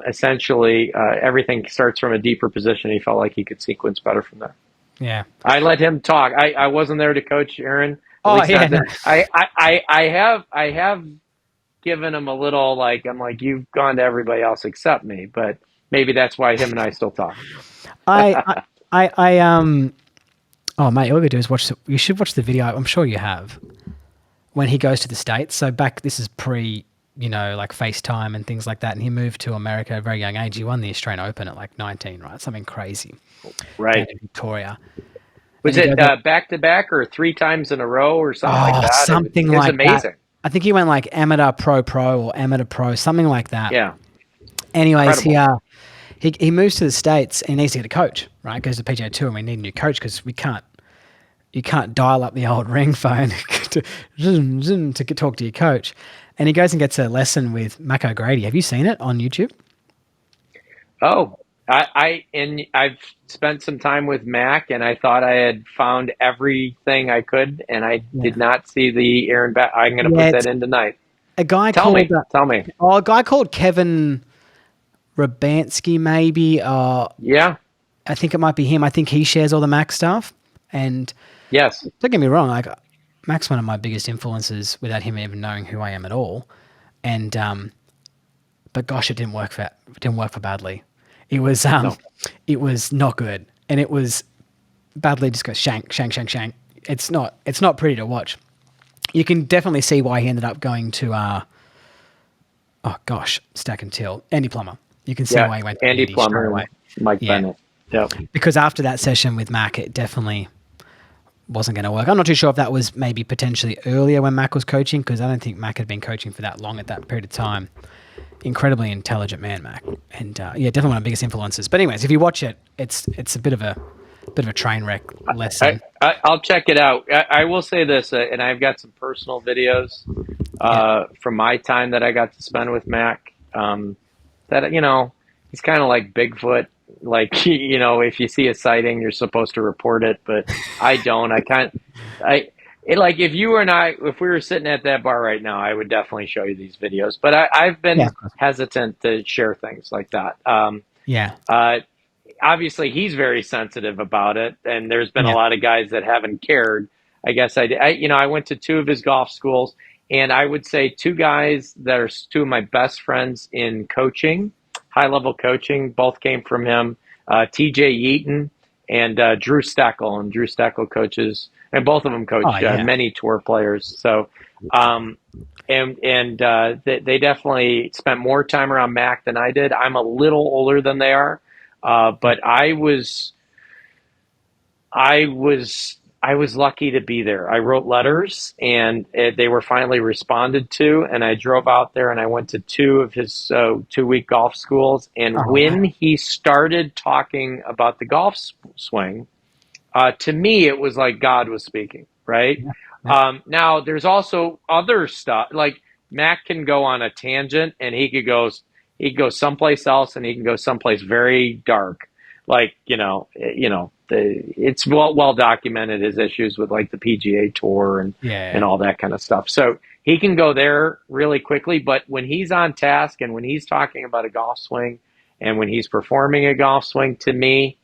Essentially, everything starts from a deeper position. He felt like he could sequence better from there. Yeah. I let him talk. I wasn't there to coach Aaron. At Oh least yeah. not No. that. I have given him a little like I'm like you've gone to everybody else except me, but maybe that's why him and I still talk. I, I. Oh mate, all you gotta do is watch. You should watch the video. I'm sure you have. When he goes to the States. So back, this is pre, like FaceTime and things like that. And he moved to America at a very young age. He won the Australian Open at like 19, right? Something crazy down Right? in Victoria. And Was he it goes, like, back to back or three times in a row or something like oh, that? something It was like that. amazing. I think he went like amateur pro or amateur pro, something like that. Yeah, Anyways, incredible. he moves to the States and he needs to get a coach, right? Goes to PGA Tour and we need a new coach because you can't dial up the old ring phone to zoom, zoom to talk to your coach. And he goes and gets a lesson with Mac O'Grady. Have you seen it on YouTube? Oh, and I've spent some time with Mac, and I thought I had found everything I could, and I Yeah. did not see the Aaron back. I'm going to Yeah, put that it's in tonight. a guy Tell called me, tell me. a guy called Kevin Rabansky, maybe. Yeah, I think it might be him. I think he shares all the Mac stuff. And yes, don't get me wrong, like Mac's one of my biggest influences without him even knowing who I am at all. And but gosh, it didn't work for badly. It was no, it was not good, and it was badly just go shank shank shank shank. It's not pretty to watch. You can definitely see why he ended up going to oh gosh, Stack and Till, Andy Plummer. You can see yeah, why he went to Andy Andy straight Plummer away. and Mike Yeah, Bennett. Yep. because after that session with Mac, it definitely wasn't going to work. I'm not too sure if that was maybe potentially earlier when Mac was coaching, because I don't think Mac had been coaching for that long at that period of time. Incredibly intelligent man, Mac, and yeah, definitely one of the biggest influences. But anyways, if you watch it, it's a bit of a train wreck lesson. I'll check it out. I will say this, and I've got some personal videos Yeah, from my time that I got to spend with Mac. That he's kind of like Bigfoot. Like if you see a sighting, you're supposed to report it, but I don't. Like if you and I, if we were sitting at that bar right now, I would definitely show you these videos. But I've yeah, been of course. hesitant to share things like that. Yeah, Uh, Obviously, he's very sensitive about it, and there's been a yeah. lot of guys that haven't cared. I guess I went to two of his golf schools, and I would say two guys that are two of my best friends in coaching, high level coaching, both came from him. T.J. Yeaton and Drew Steckel, and Drew Steckel coaches, and both of them Oh coach yeah, many tour players. So, um, they definitely spent more time around Mac than I did. I'm a little older than they are, but I was lucky to be there. I wrote letters, and they were finally responded to. And I drove out there, and I went to two of his 2-week golf schools. And oh when wow, he started talking about the golf swing, to me, it was like God was speaking. Right yeah, yeah. now, there's also other stuff. Like Mac can go on a tangent, and he could go someplace else, and he can go someplace very dark. Like it's well documented his issues with like the PGA Tour and Yeah. all that kind of stuff. So he can go there really quickly. But when he's on task and when he's talking about a golf swing and when he's performing a golf swing, to me,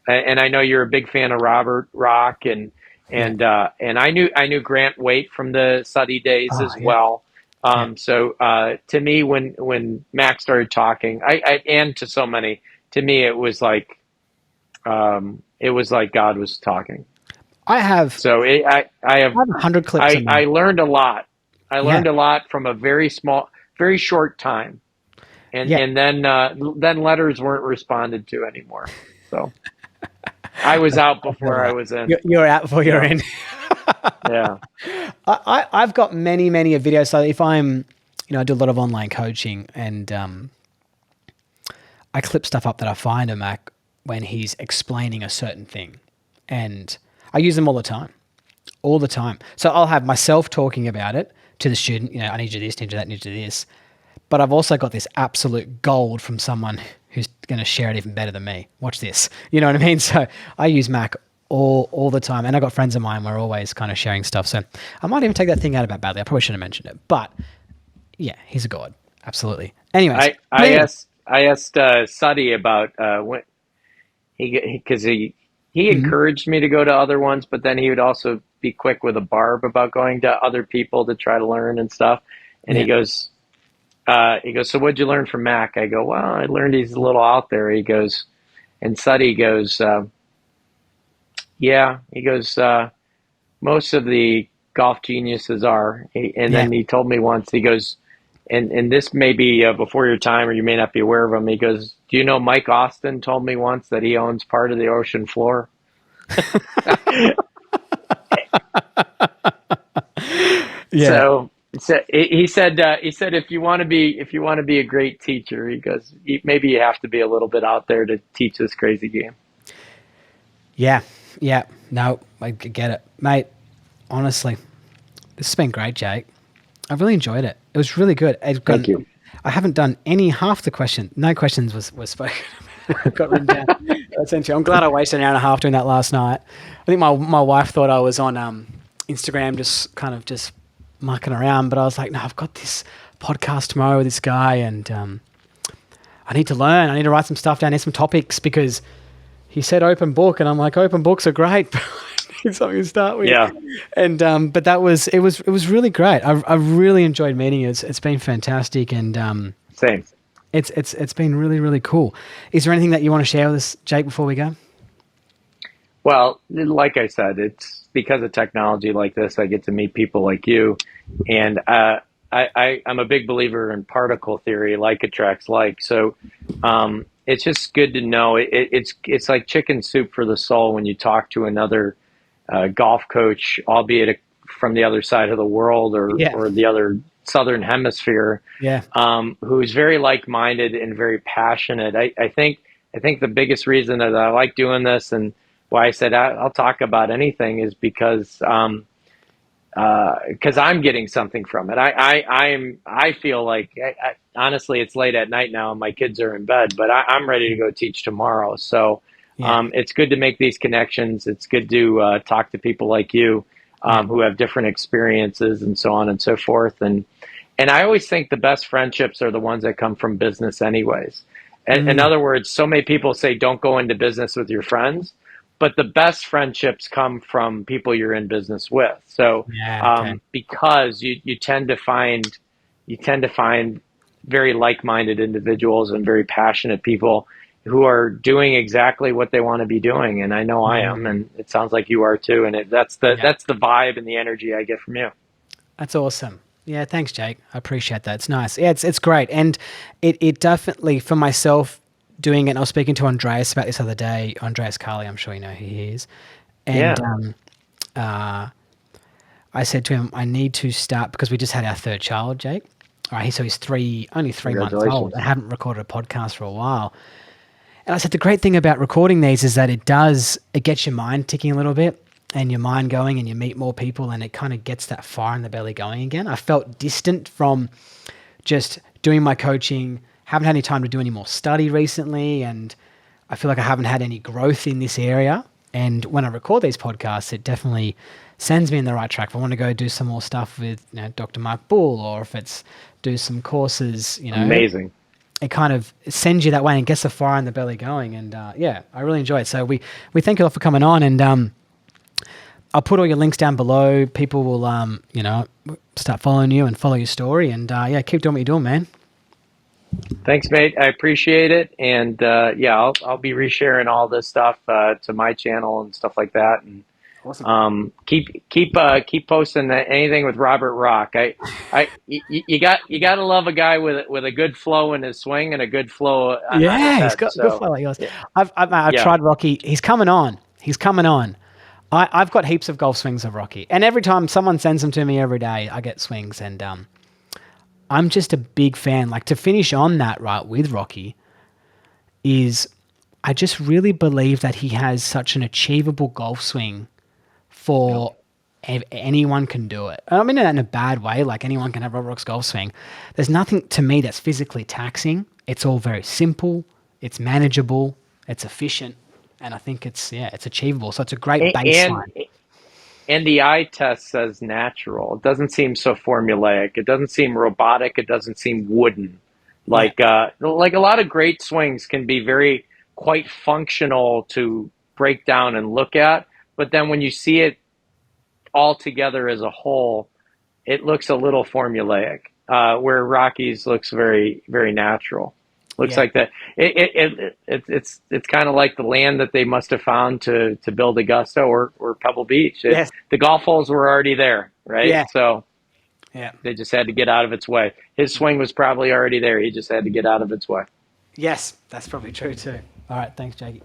and I know you're a big fan of Robert Rock Yeah. and I knew Grant Waite from the Suddy days Oh as yeah. well. Yeah. To me, when Max started talking, and to so many, to me it was like God was talking. I have So I have 100 clips of I Mac. learned a lot. I Yeah. learned a lot from a very short time, Yeah. and then letters weren't responded to anymore. So I was out I've heard before of I that. was in. You're out before you're Yeah, in. Yeah. I've got many videos. So if I'm, I do a lot of online coaching, and I clip stuff up that I find of Mac when he's explaining a certain thing, and I use them all the time, all the time. So I'll have myself talking about it to the student. I need you to do this, need you to do that, need you to do this. But I've also got this absolute gold from someone who's going to share it even better than me. Watch this. You know what I mean? So I use Mac all the time. And I've got friends of mine, we're always kind of sharing stuff. So I might even take that thing out about badly. I probably shouldn't have mentioned it. But yeah, he's a god. Absolutely. Anyways. I asked Suddy about when because he Mhm. encouraged me to go to other ones, but then he would also be quick with a barb about going to other people to try to learn and stuff. And Yeah. he goes, so what'd you learn from Mac? I go, well, I learned he's a little out there. He goes, and Suddy goes, yeah. He goes, most of the golf geniuses are. And Yeah. then he told me once, he goes, and this may be before your time, or you may not be aware of him. He goes, do you know Mike Austin told me once that he owns part of the ocean floor? Yeah. So he said if you want to be a great teacher, he goes, maybe you have to be a little bit out there to teach this crazy game. Yeah. Yeah. No, I get it. Mate, honestly, this has been great, Jake. I've really enjoyed it. It was really good. Thank you. I haven't done half the question. No questions was spoken. Got written down. Essentially, I'm glad I wasted an hour and a half doing that last night. I think my wife thought I was on Instagram, just mucking around, but I was like, no, I've got this podcast tomorrow with this guy, and I need to learn. I need to write some stuff down. There's some topics because he said open book, and I'm like, open books are great. But I need something to start with. Yeah. And but it was really great. I've really enjoyed meeting you. It's been fantastic, and Same. it's been really, really cool. Is there anything that you want to share with us, Jake, before we go? Well, like I said, it's because of technology like this, I get to meet people like you. And I'm a big believer in particle theory, like attracts like. So it's just good to know. It's like chicken soup for the soul when you talk to another golf coach, albeit from the other side of the world, Yeah. or the other southern hemisphere, Yeah. who's very like-minded and very passionate. I think the biggest reason that I like doing this, and why I said I'll talk about anything, is because I'm getting something from it. I feel like honestly, it's late at night now and my kids are in bed, but I'm ready to go teach tomorrow. So Yeah. it's good to make these connections. It's good to talk to people like you, Yeah. who have different experiences and so on and so forth. And I always think the best friendships are the ones that come from business, anyways. In Mm. other words, so many people say don't go into business with your friends, but the best friendships come from people you're in business with. So Yeah. Okay. because you tend to find very like-minded individuals and very passionate people who are doing exactly what they want to be doing, and I know I am, Mm. and it sounds like you are too. And that's the Yeah. that's the vibe and the energy I get from you. That's awesome. Yeah, thanks, Jake. I appreciate that. It's nice. Yeah, it's great, and it definitely for myself doing it. And I was speaking to Andreas about this other day. Andreas Carly, I'm sure you know who he is, and Yeah, uh, I said to him, I need to start because we just had our third child, Jake. All right, so he's only 3 months old. congratulations. I haven't recorded a podcast for a while, and I said the great thing about recording these is that it gets your mind ticking a little bit and your mind going, and you meet more people, and it kind of gets that fire in the belly going again. I felt distant from just doing my coaching, haven't had any time to do any more study recently, and I feel like I haven't had any growth in this area. And when I record these podcasts, it definitely sends me in the right track. If I want to go do some more stuff with Dr. Mark Bull, or if it's do some courses, Amazing. it kind of sends you that way and gets the fire in the belly going. And yeah, I really enjoy it. So we thank you all for coming on, and I'll put all your links down below. People will start following you and follow your story, and yeah, keep doing what you're doing, man. Thanks, mate. I appreciate it, and yeah, I'll be resharing all this stuff to my channel and stuff like that, and Awesome. keep posting anything with Robert Rock. You got to love a guy with a good flow in his swing and a good flow on his Yeah, he's head. got good So flow like yours. yeah, I've yeah, tried Rocky. He's coming on. He's coming on. I've got heaps of golf swings of Rocky, and every time someone sends them to me every day, I get swings, and I'm just a big fan. Like to finish on that right with Rocky is I just really believe that he has such an achievable golf swing Yep. for anyone can do it. I mean, in a bad way, like anyone can have Rob Rock's golf swing. There's nothing to me that's physically taxing. It's all very simple. It's manageable. It's efficient. And I think it's achievable. So it's a great And baseline. and the eye test says natural. It doesn't seem so formulaic. It doesn't seem robotic. It doesn't seem wooden. Yeah. Like a lot of great swings can be very quite functional to break down and look at, but then when you see it all together as a whole, it looks a little formulaic. Where Rockies looks very very natural. Looks Yeah. like that. It's kind of like the land that they must have found to build Augusta or Pebble Beach. Yes. The golf holes were already there, right? Yeah. So Yeah. they just had to get out of its way. His swing was probably already there. He just had to get out of its way. Yes. That's probably true too. All right. Thanks, Jake.